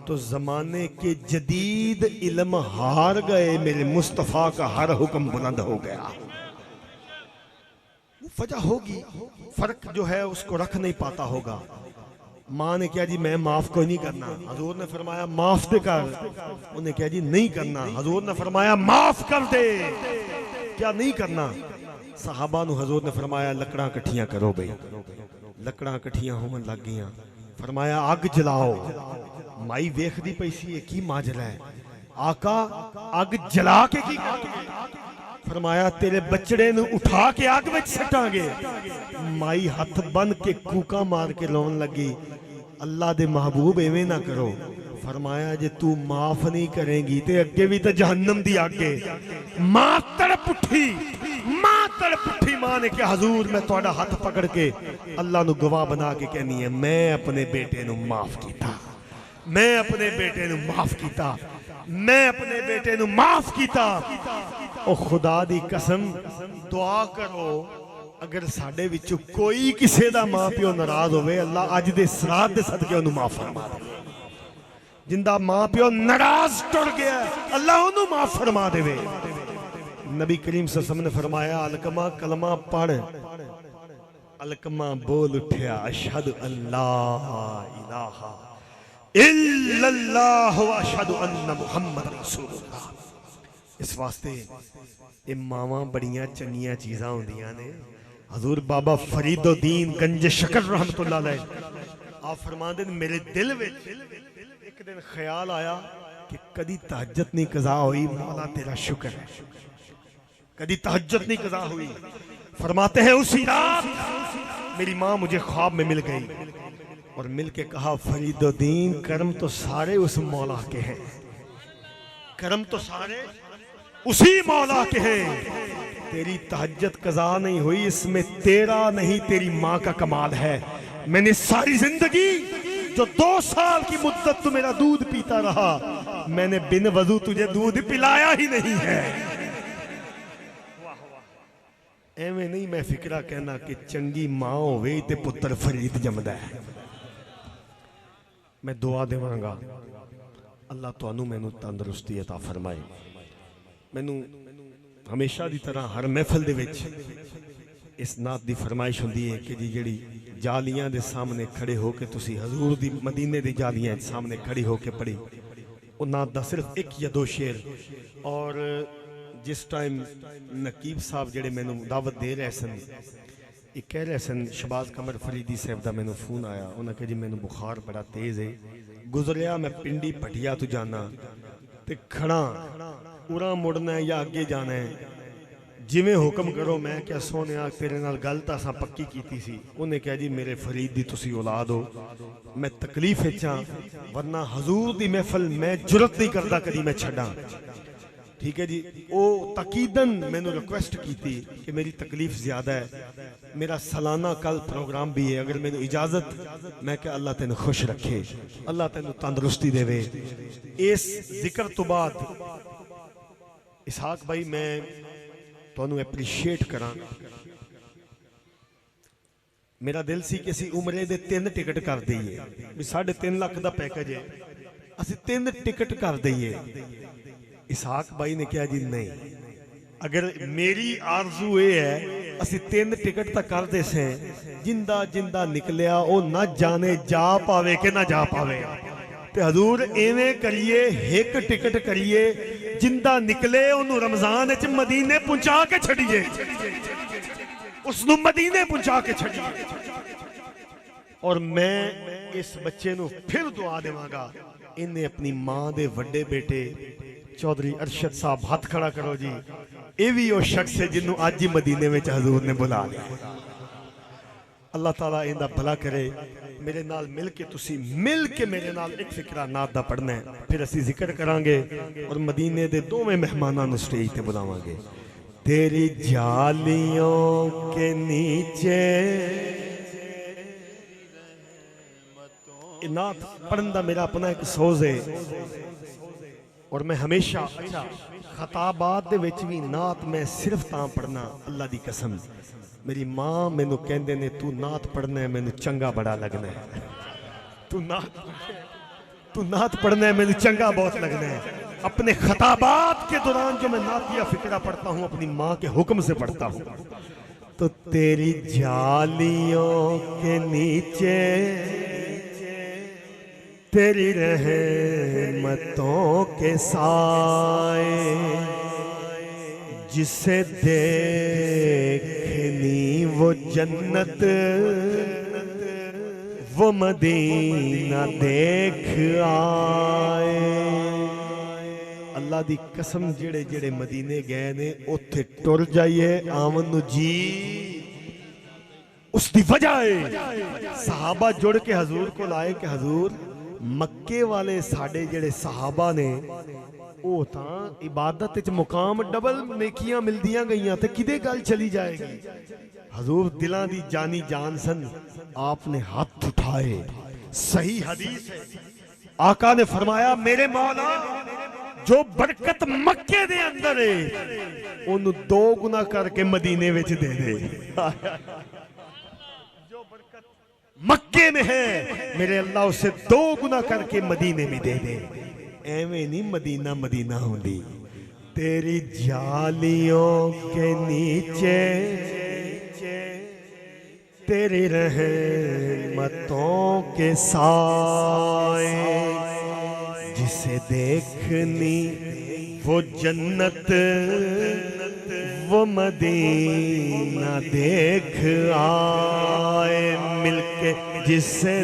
तो जमाने के जदीद इल्म हार गए। मेरे मुस्तफा का हर हुक्म बुलंद हो गया। वजह होगी, फर्क जो है उसको रख नहीं पाता होगा। मां ने कहा जी मैं माफ को नहीं करना, हजूर ने फरमाया माफ दे कर। उन्हें कहा जी नहीं करना, हजूर ने फरमाया माफ कर दे। क्या नहीं करना? सहाबा नु हजूर ने फरमाया लकड़ां कट्ठियां करो भाई। लकड़ां कट्ठियां होवन लग गईयां। फरमाया अग जलाओ। माई वेखदी पई सी की माजरा है। आका अग जला के की? फरमाया तेरे बचड़े नु उठा के अग विच सटांगे। माई हथ बन के कूका मार के रोन लगी, अल्लाह दे महबूब एवें ना करो। फरमाया जे तू माफ नहीं करेंगी ते अगे भी तो जहन्नम दी आगे। मां तड़प उठी, मां ने कहा हजूर मैं तुहाडा हाथ पकड़ के अल्लाह नु गवाह बना के कहनी है मैं अपने बेटे नु माफ कीता, मैं अपने बेटे नु माफ कीता, मैं अपने बेटे नु माफ कीता। ओ खुदा दी कसम दुआ करो अगर साडे विचों कोई किसी दा मां प्यो नाराज होवे, अल्लाह अज दे सरात दे सदके उन्हें माफ फरमा दे। जिंदा मां प्यो नाराज टुर गया अल्लाह उन्हें माफ फरमा देवे। नबी करीम सल्लल्लाहु अलैहि वसल्लम ने फरमाया अलकमा कलमा पढ़। अलकमा बोल उठया अशहदु अल्ला इलाहा इल्लल्लाह व अशहदु अन्ना मुहम्मद रसूलुल्लाह। इस वास्ते ये मावां बड़ियां चंगियां चीज़ां होंदियां ने। हजूर बाबा फरीदुद्दीन गंज शकर रहमतुल्लाह अलैह आप फरमाते हैं मेरे दिल में एक दिन ख्याल आया कि कदी तहज्जुद नहीं कज़ा हुई, मौला तेरा शुक्र है, कदी तहज्जुद नहीं कज़ा हुई। फरमाते हैं उसी रात मेरी माँ मुझे ख्वाब में मिल गई और मिल के कहा फरीदुद्दीन कर्म तो सारे उस मौला के हैं, कर्म तो सारे उसी मौला के हैं। तेरी तहज्जुद कज़ा नहीं हुई, इसमें तेरा नहीं तेरी माँ का कमाल है। मैंने सारी जिंदगी जो 2 साल की मुद्दत तू मेरा दूध पीता रहा, मैंने बिन वजू तुझे दूध पिलाया ही नहीं है। एवें नहीं मैं फिक्रा कहना कि चंगी मां होवे ते पुत्र फरीद जमदा है। मैं दुआ देवांगा अल्लाह तुहानू मैनू तंदुरुस्ती अता फरमाए। मैनू हमेशा की तरह हर महफिल दे विच इस नात दी फरमाइश हुंदी है कि जी जिहड़ी जालियां दे सामने खड़े हो के तुसी हजूर दी मदीने दी जालियां सामने खड़ी हो के पढ़ी, वो नात दा सिर्फ 1 या 2 शेर। और जिस टाइम नकीब साहब जेडे मैनू दावत दे रहे सन, ये कह रहे सन शहबाज कमर फरीदी साहब का मैनू फोन आया, उन्हें कहा जी मैनू बुखार बड़ा तेज है, गुजरिया मैं पिंडी भटिया तो जाना ते खड़ा उरा मुड़ना है या अगे जाना है, जिमें हुक्म करो। मैं क्या सोने तेरे नाल गल तां असां पक्की कीती सी। उन्हें कहा जी मेरे फरीद दी तुसी औलाद हो, मैं तकलीफ विच हां, वरना हजूर दी महफिल मैं जुरत नहीं करता कदी मैं छड्डां। ठीक है जी, वो तकीदन मैंने रिक्वेस्ट की थी कि मेरी तकलीफ ज्यादा है, मेरा सालाना कल प्रोग्राम भी है, अगर मैंने इजाजत, मैं क्या अल्लाह तेन खुश रखे, अल्लाह तेन तंदुरुस्ती देवे। इस जिक्र तो बाद इसहाक भाई मैं तुहानू एप्रीशिएट करा। मेरा दिल सी कि असी उमरे दे 3 टिकट कर दईए, 3.5 लाख का पैकेज है, असी 3 टिकट कर दईए। इसहाक भाई ने कहा जी नहीं, अगर मेरी आरजू ये है ਅਸੀਂ 3 ਟਿਕਟ ਤਾਂ ਕਰਦੇ ਸੇ ਜਿੰਦਾ ਜਿੰਦਾ ਨਿਕਲਿਆ ਉਹ ਨਾ ਜਾਣੇ ਜਾ ਪਾਵੇ ਕਿ ਨਾ ਜਾ ਪਾਵੇ ਤੇ ਹਜ਼ੂਰ ਐਵੇਂ ਕਰੀਏ ਇੱਕ ਟਿਕਟ ਕਰੀਏ ਜਿੰਦਾ ਨਿਕਲੇ ਉਹਨੂੰ ਰਮਜ਼ਾਨ ਵਿੱਚ ਮਦੀਨੇ ਪਹੁੰਚਾ ਕੇ ਛੱਡੀਏ ਉਸ ਨੂੰ ਮਦੀਨੇ ਪਹੁੰਚਾ ਕੇ ਛੱਡੀਏ ਔਰ ਮੈਂ ਇਸ ਬੱਚੇ ਨੂੰ ਫਿਰ ਦੁਆ ਦੇਵਾਂਗਾ ਇਹਨੇ ਆਪਣੀ ਮਾਂ ਦੇ ਵੱਡੇ ਬੇਟੇ चौधरी अरशद साहब हाथ खड़ा करो जी ये भी वो शख्स है जिन्हों आज ही मदीने में हजूर ने बुला लिया अल्लाह ताला इनका भला करे मेरे नाल मिल के मेरे नाल एक फिक्रा नात दा पढ़ना है फिर असी जिक्र करांगे और मदीने दे दोवें मेहमानां नूं स्टेज ते बुलावांगे तेरी जालियों के नीचे नात पढ़न दा मेरा अपना एक सोज है और मैं हमेशा खताबात दे विच भी नात मैं सिर्फ तां पढ़ना अल्लाह दी कसम मेरी मां मैनू कहंदे ने तू नात पढ़ना है मैनू चंगा बड़ा लगना है तू नात पढ़ना है मैनू चंगा बहुत लगना है अपने खताबात के दौरान जो मैं नातिया फिक्रा पढ़ता हूँ अपनी माँ के हुक्म से पढ़ता हूँ तो तेरी जालियों के नीचे तेरी रहमतों के साए जिसे देखनी वो जन्नत वो मदीना देख आए अल्लाह दी कसम जेड़े जेड़े मदीने गए ने उत्थे टुर जाइए आवन नू जी उसकी वजह है सहाबा जुड़ के हजूर को लाए कि हजूर मक्के वाले साडे जेड़े सहाबा ने वो तां इबादत विच मुकाम डबल नेकियां मिलदियां गईयां ते किदे गल चली जाएगी हजूर दिलां दी जानी जान सन आपने हाथ उठाए सही हदीस है आका ने फरमाया मेरे मौला जो बरकत मक्के दे अंदर है ओनू 2 गुना करके मदीने विच दे दे मक्के में है मेरे अल्लाह उसे 2 गुना करके मदीने में दे दे एवें नहीं मदीना मदीना होंदी तेरी जालियों के नीचे तेरी रहमतों के साए जिसे देखनी वो जन्नत वो मदीना देख आए मिलके जिसे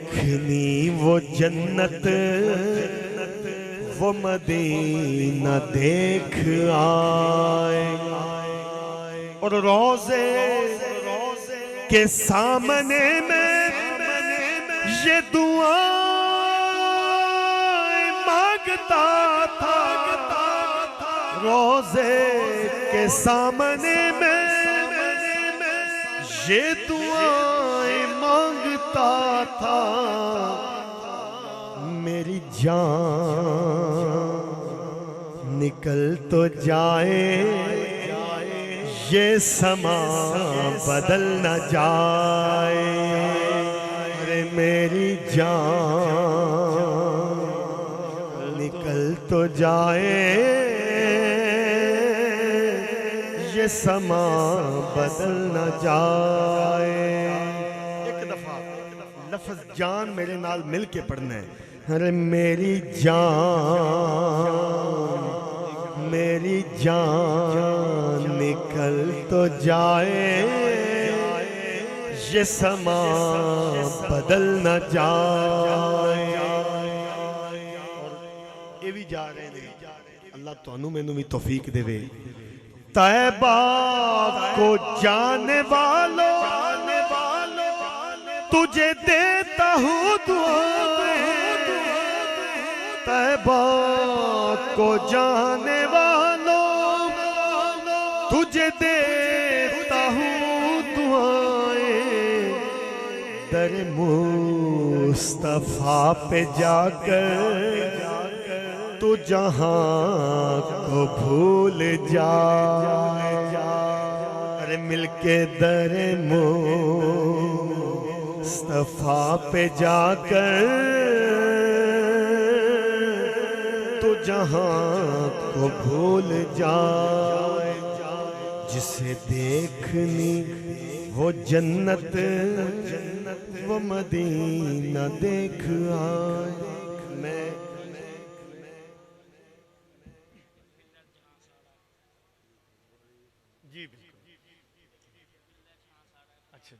देखनी वो जन्नत वो मदीना देख आए और रोजे के सामने में ये दुआ मांगता था रोजे के सामने में ये दुआएं मांगता था मेरी जान निकल तो जाए ये समा बदल न जाए अरे मेरी जान निकल तो जाए ये समा बदल न जाए एक दफा लफ्ज जान मेरे नाल मिल के पढ़ना है अरे मेरी जान निकल तो जाए ये समा बदल न जाए ये भी जा रहे हैं अल्लाह तुहानू मैनू भी तौफीक देवे तैबा को जाने वालों तुझे देता हूँ दुआएं तैबा को जाने वालों तुझे देता हूँ दुआएं दर मुस्तफा पे जाकर तू जहां को भूल जा अरे मिलके दर मुस्तफा पे जाकर तू जहां को भूल जाए, जिसे देखनी वो जन्नत वो मदीना देख आए। मैं जी अच्छा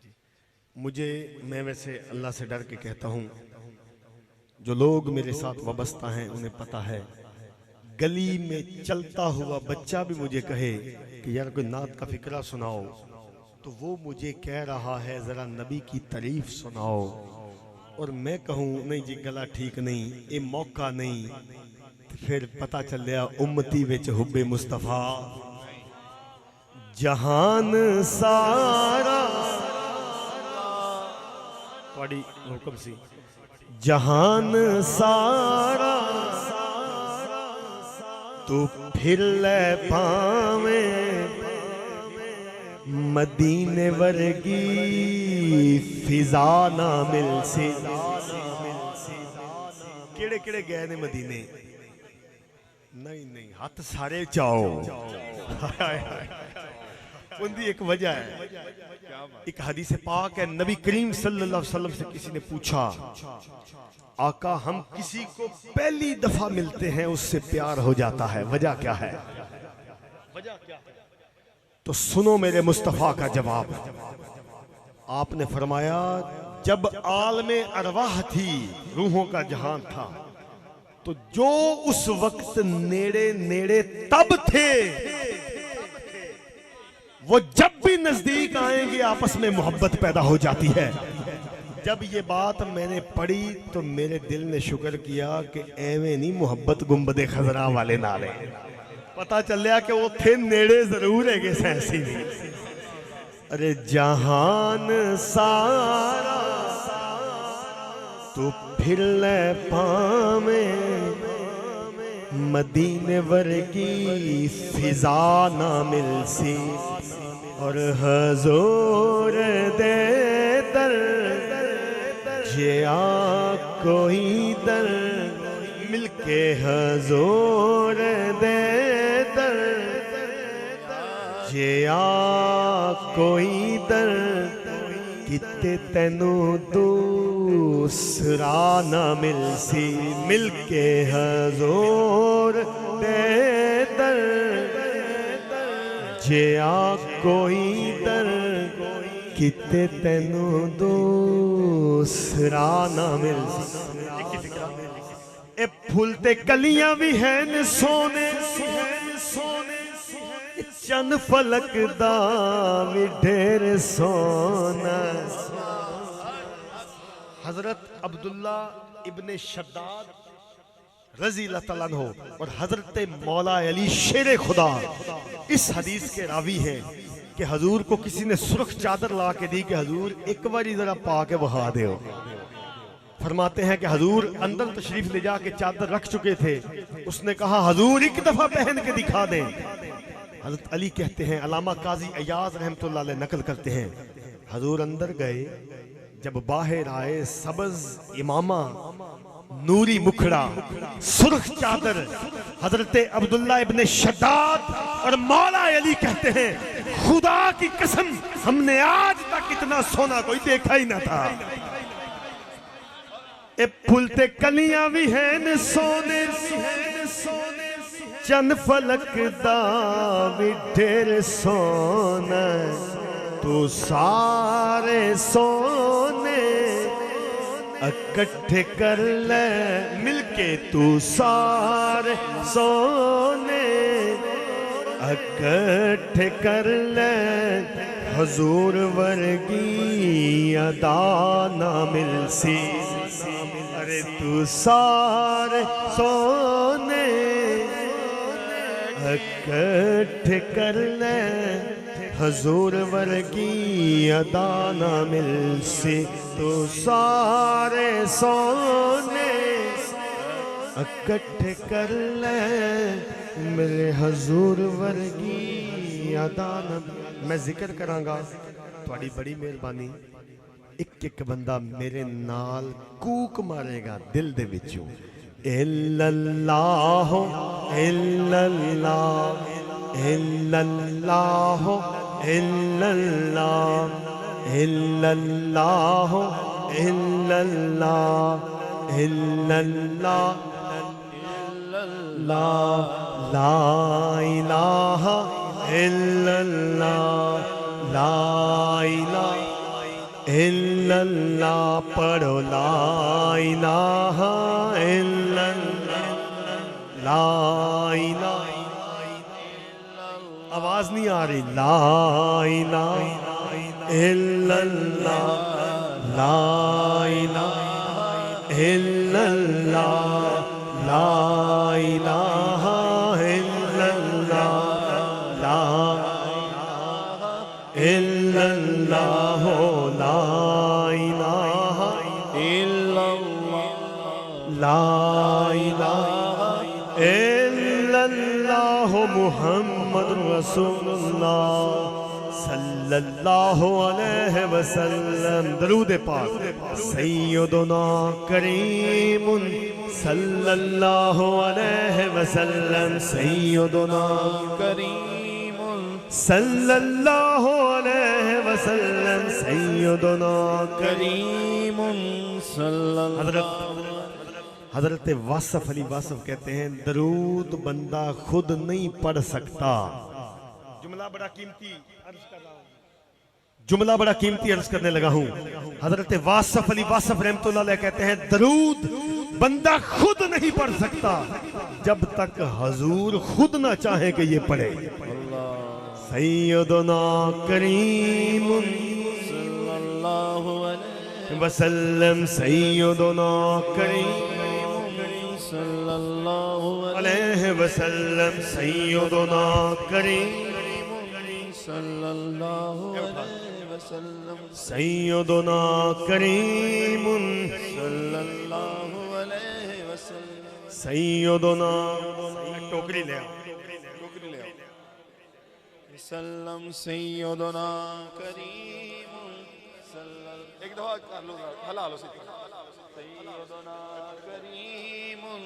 जी, मैं वैसे अल्लाह से डर के कहता हूँ, जो लोग मेरे साथ वाबस्ता हैं उन्हें पता है, गली में चलता हुआ बच्चा भी मुझे कहे कि यार कोई नात का फिक्रा सुनाओ, तो वो मुझे कह रहा है जरा नबी की तारीफ सुनाओ, और मैं कहूँ नहीं जी गला ठीक नहीं, ये मौका नहीं, तो फिर पता चल गया उम्मती विच हुब्बे मुस्तफा जहान सारा थोड़ी हुक्म सी, जहान सारा तू फिर ले पावे, मदीने वर्गी फिजा ना मिल सी। केड़े केड़े गए ने मदीने? नहीं हाथ सारे चाओ। उनकी एक वजह है, एक हदीस पाक है, नबी करीम सल्लल्लाहु अलैहि वसल्लम से किसी ने पूछा, आका हम किसी को पहली दफा मिलते हैं उससे प्यार हो जाता है, वजह क्या है? तो सुनो मेरे मुस्तफा का जवाब। आपने फरमाया, जब आलमे अरवाह थी, रूहों का जहां था, तो जो उस वक्त नेड़े नेड़े तब थे, वो जब भी नजदीक आएंगे आपस में मोहब्बत पैदा हो जाती है। जब ये बात मैंने पढ़ी तो मेरे दिल ने शुक्र किया कि एवें नहीं मोहब्बत गुंबदे खजरा वाले नाले, पता चल गया कि वो थे नेड़े जरूर है सहसी नहीं। अरे जहान सारा तू फिर ले पावे, मदीने वर्गी फिजा ना मिल सी, और हजूर दे दर जिया कोई दर, मिलके हजूर दे दर जिया कोई दर, किते तेनू दूसरा ना मिल सी, मिलके हजूर दे दर जिया कोई दर, किते तेनू दूसरा ना मिल सी। ए फूल ते कलियां भी हैं सोने, चन फलक दा भी ढेर सोना। हजरत अब्दुल्ला इब्ने शद्दाद रजी अल्लाह तआला अन्हु और हजरत मौला अली शेर खुदा इस हदीस के रावी हैं कि हजूर को किसी ने सुर्ख चादर ला के दी कि हजूर एक बारी जरा पा के बहा दो। फरमाते हैं कि हजूर अंदर तशरीफ ले जाके चादर रख चुके थे, उसने कहा हजूर एक दफा पहन के दिखा दें। हजरत अली कहते हैं, अलामा काजी अयाज रहमतुल्लाह अलैह नकल करते हैं, हजूर अंदर गए, जब बाहर आए सबज इमामा, नूरी मुखड़ा, सुर्ख चादर, हजरत अब्दुल्ला इब्ने शद्दाद और मौला अली कहते हैं, खुदा की कसम हमने आज तक इतना सोना कोई देखा ही ना था। ए फुलते कलियां भी हैं सोने, चन फलक दा भी ढेर सोना, तू सारे सोने इकट्ठे कर ले मिलके, तू सारे सोने इकट्ठे कर ले, हजूर वर्गी अदा ना मिल सी। अरे तू सारे सोने इकट्ठे कर ले, हजूर वर्गी अदा ना मिल सी। तो सारे सोने इकट्ठे कर ले, मेरे हजूर वर्गी अदा ना। मैं जिक्र करांगा, थोड़ी बड़ी मेहरबानी, एक एक बंदा मेरे नाल कूक मारेगा दिल दे विचों, इल्लल्लाह इल्लल्लाह इल्लल्लाह इल्लल्लाह इल्लल्लाह इल्लल्लाह इल्लल्लाह ला ला इलाहा इल्लल्लाह ला इलाहा इल्लल्लाह पढ़ो ला इलाहा इल्लल्लाह ला इलाहा आवाज नहीं आ रही ला इलाहा इल्लल्लाह ला इलाहा इल्लल्लाह ला इलाहा इल्लल्लाह ला इल्लल्लाह ला इलाहा इल्लल्लाह ला इलाहा इल्लल्लाह मुहम्मद रसूलुल्लाह सल्लल्लाहु अलैहि वसल्लम दरूद पाक सैयदुना करीमुन सल्लल्लाहु अलैहि वसल्लम सैयदुना करीमुन सल्लल्लाहु अलैहि वसल्लम सैयदुना करीमुन हजरत वासफ अली वासफ कहते हैं दरूद बंदा खुद नहीं पढ़ सकता। जुमला बड़ा कीमती अर्ज करने लगा हूं। हजरत वासफ अली वासफ रहमतुल्लाह अलैह कहते हैं दरूद बंदा खुद नहीं पढ़ सकता जब तक हजूर खुद ना चाहे कि ये पढ़े। सैयदुना करीमुन सल्लल्लाहु अलैहि वसल्लम सैयदुना करीमुन सल्लल्लाहु अलैहि वसल्लम सैयदुना करीमुन सल्लल्लाहु अलैहि वसल्लम सैयदुना करीमुन सल्लल्लाहु अलैहि वसल्लम सैयदुना टोकरी ले आओ सल्लम सैयदुना करीमुन सल्लल्लाहु एक दफा कर लो हला लो सैयदुना करीमुन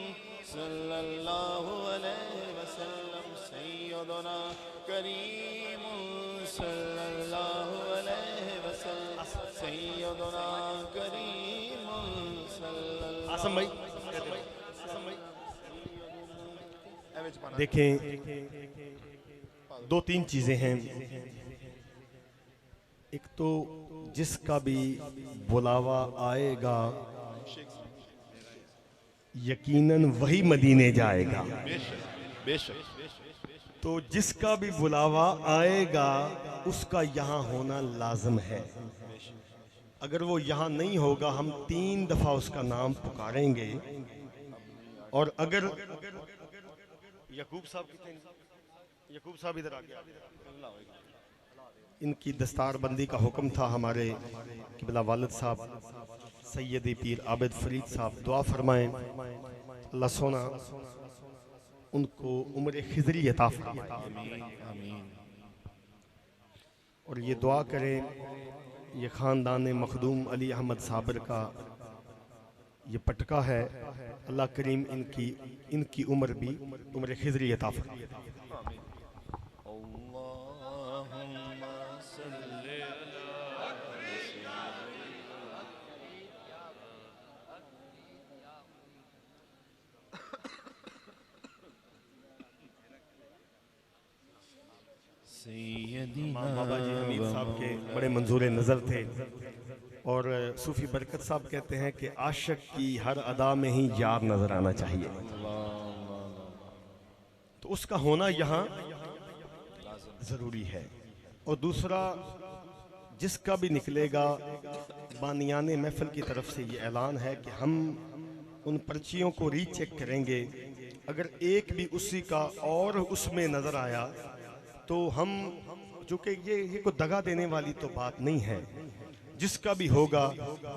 सल्लल्लाहु अलैहि वसल्लम सैयदुना करीमुन सल्लल्लाहु अलैहि वसल्लम सैयदुना करीमुन सल्लल्लाहु आसम भाई देखें दो तीन चीजें हैं। एक तो जिसका भी बुलावा आएगा यकीनन वही मदीने जाएगा। बेशक तो जिसका भी बुलावा आएगा उसका यहाँ होना लाजम है। अगर वो यहाँ नहीं होगा हम 3 दफा उसका नाम पुकारेंगे। और अगर यकूब साहब इधर आ गया, इनकी दस्तारबंदी का हुक्म था। हमारे किबला वालिद साहब सैयद पीर आबिद फरीद साहब दुआ फरमाएं अल्लाह सोना उनको उम्र खिजरी अता फरमाए। और ये दुआ करें ये ख़ानदान मखदूम अली अहमद साबिर का ये पटका है, अल्लाह करीम इनकी उम्र भी उम्र खिजरी अता फरमाए। बाबा जी हमीद साहब के बड़े मंजूर नज़र थे। और सूफी बरकत साहब कहते हैं कि आशिक की हर अदा में ही यार नजर आना चाहिए। तो उसका होना यहाँ जरूरी है। और दूसरा जिसका भी निकलेगा बानियान महफिल की तरफ से ये ऐलान है कि हम उन पर्चियों को रीचेक करेंगे। अगर एक भी उसी का और उसमें नजर आया तो हम, चूंकि ये को दगा देने वाली तो बात नहीं है, जिसका भी होगा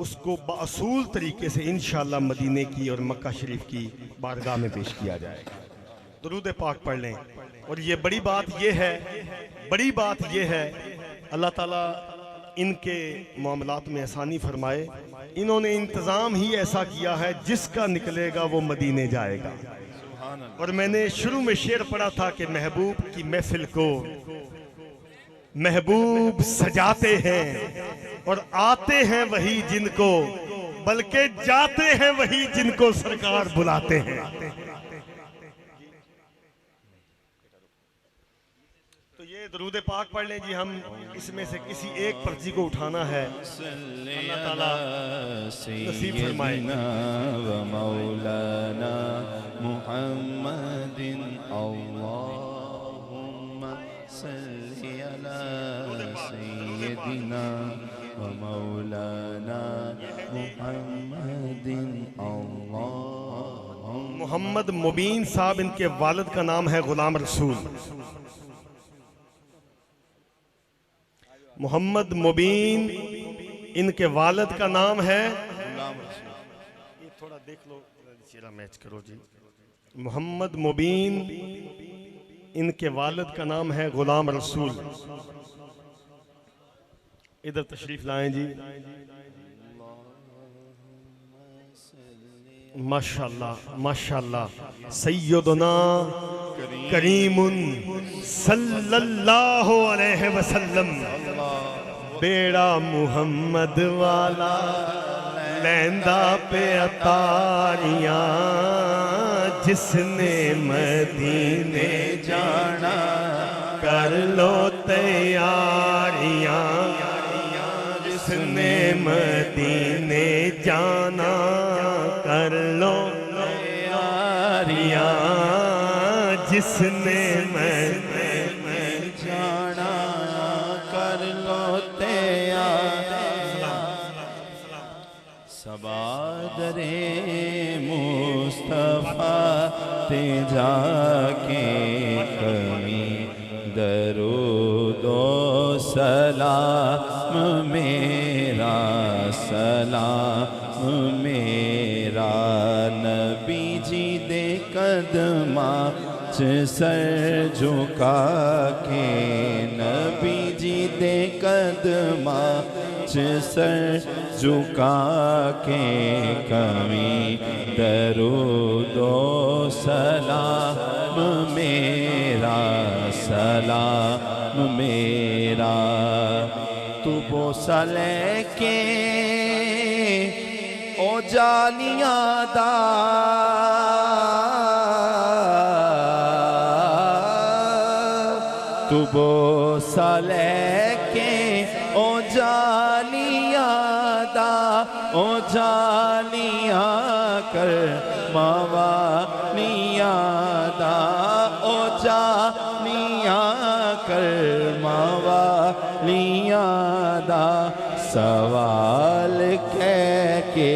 उसको बासूल तरीके से इंशाअल्लाह मदीने की और मक्का शरीफ की बारगाह में पेश किया जाएगा। दुरूद पाक पढ़ लें। और ये बड़ी बात ये है अल्लाह ताला इनके मामलात में आसानी फरमाए। इन्होंने इंतजाम ही ऐसा किया है, जिसका निकलेगा वो मदीने जाएगा। सुभान अल्लाह। और मैंने शुरू में शेर पढ़ा था कि महबूब की महफिल को महबूब सजाते हैं, और आते हैं वही जिनको, बल्कि जाते हैं वही जिनको सरकार बुलाते हैं। तो ये दरूद पाक पढ़ लें जी। हम इसमें से किसी एक पर्ची को उठाना है, अल्लाह ताला नसीब फरमाए। व मौलाना मुहम्मदिन अल्लाहुम्मा सल्ली अला सय्यदिना व मौलाना मुहम्मदिन अल्लाहुम्मा। मोहम्मद मुबीन साहब, इनके वालिद का नाम है गुलाम रसूल। मोहम्मद मुबीन, इनके वालिद का नाम है, ये थोड़ा देख लो, चेहरा मैच करो जी। मोहम्मद मुबीन, इनके वालिद का नाम है गुलाम रसूल। इधर तशरीफ लाएं जी। माशाल्लाह माशाल्लाह। सैयदना करीमुन सल्लल्लाहु अलैहि वसल्लम, बेड़ा मुहम्मद वाला लैंदा पे अतारियां, जिसने मदीने जाना कर लो तैयारियां, जिसने मदीने जाना कर लो तैयारियां, जिसने मदीने जाना कर लो तैयार। सबादरे मुस्तफा ते जाके कमी दरूदो सलाम मेरा, सलाम मेरा। नबी जी दे कदमा च सर झुका के, नबी जी दे कदमा च सर झुका के कमी दरूदो सलाम मेरा, सलाम मेरा। तू बोसा लेके ओ जालियां दा, तू बोसा लेके ओ जालियां दा, ओ जालियां कर मवालियां दा, ओ जालियां कर मवालियां दा। सवाल कह के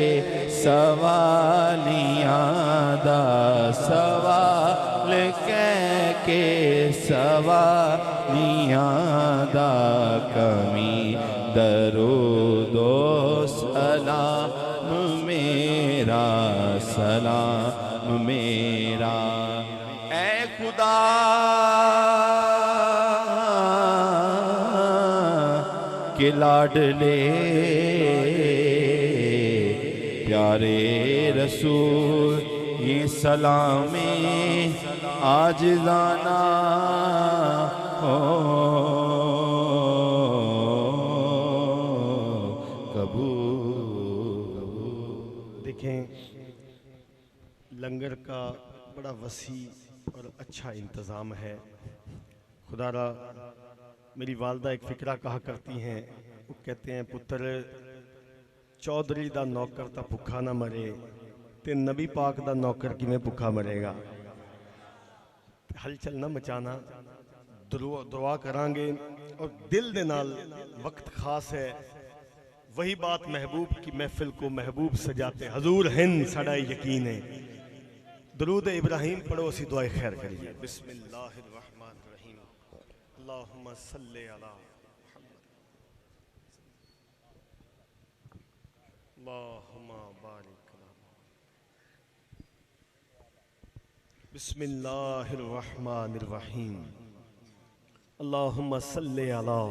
सवालियां दा, सवाल कह के सवालियां दा। कमी दरूदो सलाम मेरा, सलाम मेरा। ऐ खुदा के लाडले प्यारे रसूल, ये सलामे आज लाना हो कबूल। देखें, लंगर का बड़ा वसी और अच्छा इंतज़ाम है। खुदारा, मेरी वालदा एक फ़िक्रा कहा करती हैं, वो कहते हैं, पुत्र चौधरी दा नौकर ता भुखा ना मरे, ते नबी पाक दा नौकर किवें भुखा मरेगा। हलचल ना मचाना, दुआ करांगे और दिल दे नाल। वक्त खास है, वही बात महबूब की महफिल को महबूब सजाते हजूर हिंद साड़ा यकीन है। दरूद इब्राहिम पढ़ो, सी दुआ खैर करिए। बिस्मिल्लाहिर्रहमानिर्रहीम। अल्लाहुम्मा सल्ली अला अल्लाहुम्मा बारिक अला। बिस्मिल्लाहिर्रहमानिर्रहीम। अल्लाहुम्मा सल्ली अला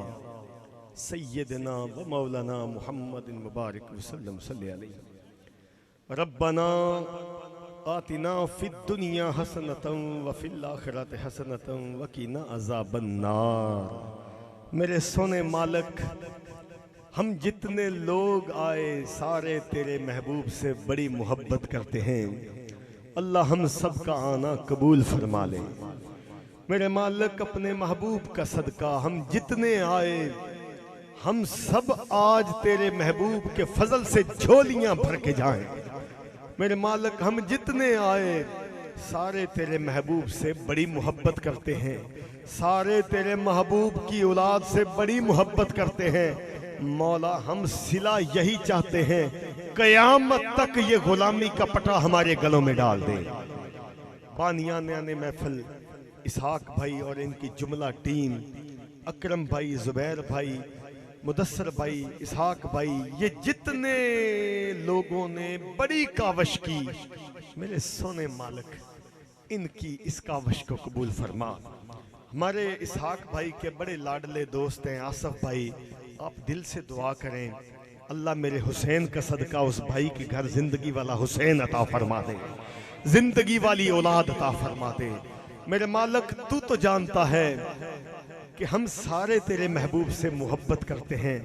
सय्यदना व मौलाना मुहम्मद मुबारक वसल्लम सल्लल्लाहु अलैहि रब्बना आतिना फिद दुनिया हसनतम व फिल आखिरत हसनतम व कीना अज़ाबन नार। मेरे सोने मालिक, हम जितने लोग आए सारे तेरे महबूब से बड़ी मोहब्बत करते हैं। अल्लाह हम सब का आना कबूल फरमा ले। मेरे मालिक, अपने महबूब का सदका हम जितने आए, हम सब आज तेरे महबूब के फजल से झोलियां भर के जाएं। मेरे मालिक, हम जितने आए सारे तेरे महबूब से बड़ी मोहब्बत करते हैं, सारे तेरे महबूब की औलाद से बड़ी मोहब्बत करते हैं। मौला, हम सिला यही चाहते हैं, कयामत तक ये गुलामी का पटा हमारे गलों में डाल दे। बानियाने ने महफिल इसहाक भाई और इनकी जुमला टीम, अकरम भाई, जुबैर भाई, मुदस्सर भाई, इसहाक भाई, ये जितने लोगों ने बड़ी कावश की, मेरे सोने मालिक इनकी इस कावश को कबूल फरमा। हमारे इसहाक भाई के बड़े लाडले दोस्त हैं आसफ भाई, आप दिल से दुआ करें, अल्लाह मेरे हुसैन का सदका उस भाई के घर जिंदगी वाला हुसैन अता फरमा दे, जिंदगी वाली औलाद अता फरमा दे। मेरे मालिक, तू तो जानता है कि हम सारे तेरे महबूब से मोहब्बत करते हैं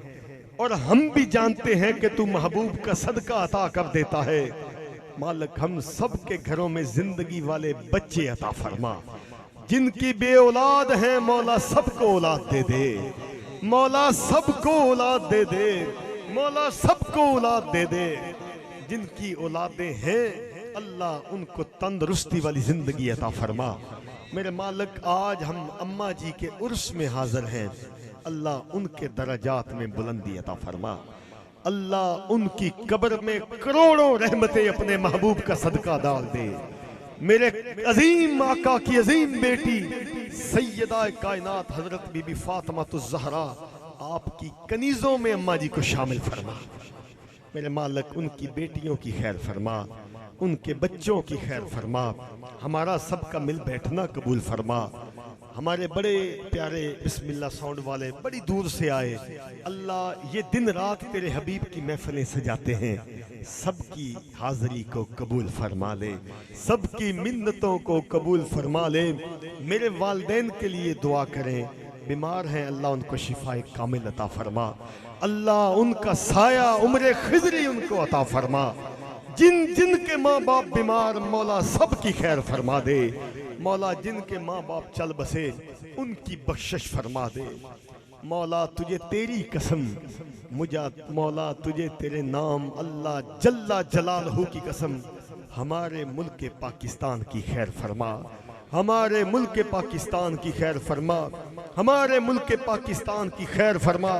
और हम भी जानते हैं कि तू महबूब का सदका अता कर देता है। मालिक, हम सब के घरों में जिंदगी वाले बच्चे अता फरमा। जिनकी बे औलाद हैं मौला सबको औलाद दे दे, मौला सबको औलाद दे दे, मौला सबको औलाद दे दे। जिनकी औलादें हैं अल्लाह उनको तंदुरुस्ती वाली जिंदगी अता फरमा। मेरे मालिक, आज हम अम्मा जी के उर्स में हाजिर हैं, अल्लाह उनके दर्जात में बुलंदी अता फरमा। अल्लाह उनकी कब्र में करोड़ों रहमतें अपने महबूब का सदका डाल दे। मेरे अजीम आका की अजीम बेटी सैयदा कायनात हजरत बीबी फातिमा ज़हरा, आपकी कनीजों में अम्मा जी को शामिल फरमा। मेरे मालिक, उनकी बेटियों की खैर फरमा, उनके बच्चों की खैर फरमा, हमारा सबका मिल बैठना कबूल फरमा। हमारे बड़े प्यारे बिस्मिल्लाह साउंड वाले बड़ी दूर से आए, अल्लाह ये दिन रात तेरे हबीब की महफिलें सजाते हैं, सबकी हाजिरी को कबूल फरमा ले, सबकी मिन्नतों को कबूल फरमा ले। मेरे वालिदैन के लिए दुआ करें, बीमार हैं अल्लाह उनको शिफाए कामिल अता फरमा। अल्लाह उनका साया उम्र खिजरी उनको अता फरमा। जिन जिन के माँ बाप बीमार मौला सबकी खैर फरमा दे। मौला, जिनके माँ बाप चल बसे उनकी बख्शिश फरमा दे। मौला, तुझे तेरी कसम, मुझे मौला तुझे तेरे नाम अल्लाह जल्ला जलालहू की कसम, हमारे मुल्क पाकिस्तान की खैर फरमा, हमारे मुल्क पाकिस्तान की खैर फरमा, हमारे मुल्क पाकिस्तान की खैर फरमा।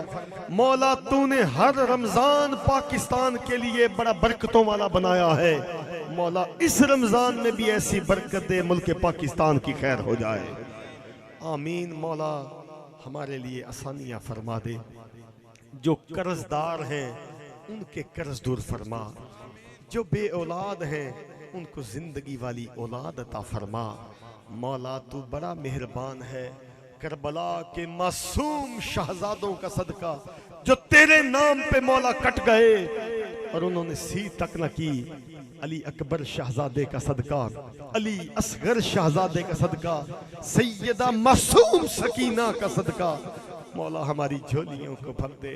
मौला, तूने हर रमजान पाकिस्तान के लिए बड़ा बरकतों वाला बनाया है। मौला, इस रमजान में भी ऐसी बरकत दे, मुल्क पाकिस्तान की खैर हो जाए। आमीन। मौला, हमारे लिए आसानियां फरमा दे। जो कर्जदार हैं उनके कर्ज दूर फरमा, जो बे औलाद हैं उनको जिंदगी वाली औलाद अता फरमा। मौला, तू बड़ा मेहरबान है। करबला के मासूम शहजादों का सदका जो तेरे नाम पे मौला कट गए और उन्होंने सी तक न की, अली अकबर शहजादे का सदका, अली असगर शहजादे का सदका, सैयदा मासूम सकीना का सदका, मौला हमारी झोलियों को भर दे,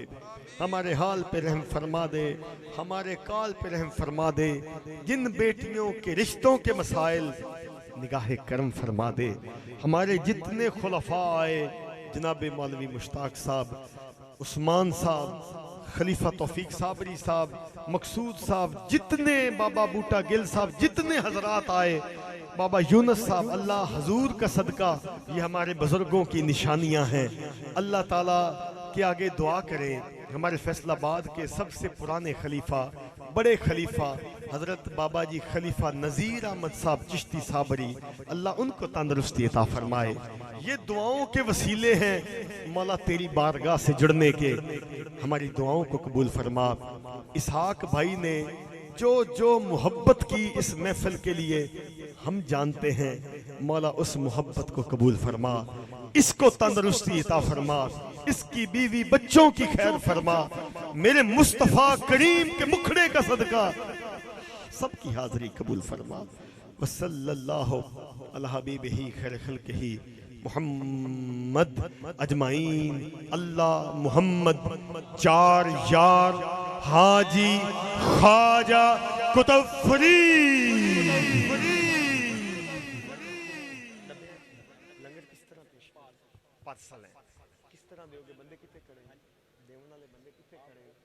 हमारे हाल पे रहम फरमा दे, हमारे काल पे रहम फरमा दे। जिन बेटियों के रिश्तों के मसाइल निगाहे करम फरमा दे। हमारे जितने खुलफा आए, जनाब मौलवी मुश्ताक साहब, उस्मान साहब, खलीफा तौफीक साबरी साहब, मकसूद साहब, जितने बाबा बूटा गिल साहब, जितने हजरात आए, बाबा यूनुस साहब, अल्लाह हजूर का सदका, ये हमारे बुजुर्गों की निशानियां हैं। अल्लाह ताला के आगे दुआ करें। हमारे फैसलाबाद के सबसे पुराने खलीफा, बड़े खलीफा हजरत बाबा जी खलीफा नज़ीर अहमद साहब चिश्ती साबरी, अल्लाह उनको तंदुरुस्ती अता फरमाए। ये दुआओं के वसीले हैं मौला तेरी बारगाह से जुड़ने के, हमारी दुआओं को कबूल फरमा। इसहाक भाई ने जो जो मोहब्बत की इस महफिल के लिए हम जानते हैं, मौला उस मोहब्बत को कबूल फरमा, इसको तंदुरुस्ती अता फरमा। इसकी बीवी बच्चों की खैर फरमा, मेरे मुस्तफ़ा करीम के मुखड़े का सदका सबकी हाजिरी कबूल फरमा। वसल्लल्लाहु अला हबीबिही खैर खल्क़िही मुहम्मद अजमाइन। अल्लाह मोहम्मद चार यार हाजी ख्वाजा कुतुब फरीद। लंगर किस तरह पेश पार्सल है, किस तरह दोगे? बंदे कितने खड़े हैं? देवन वाले बंदे कितने खड़े हैं?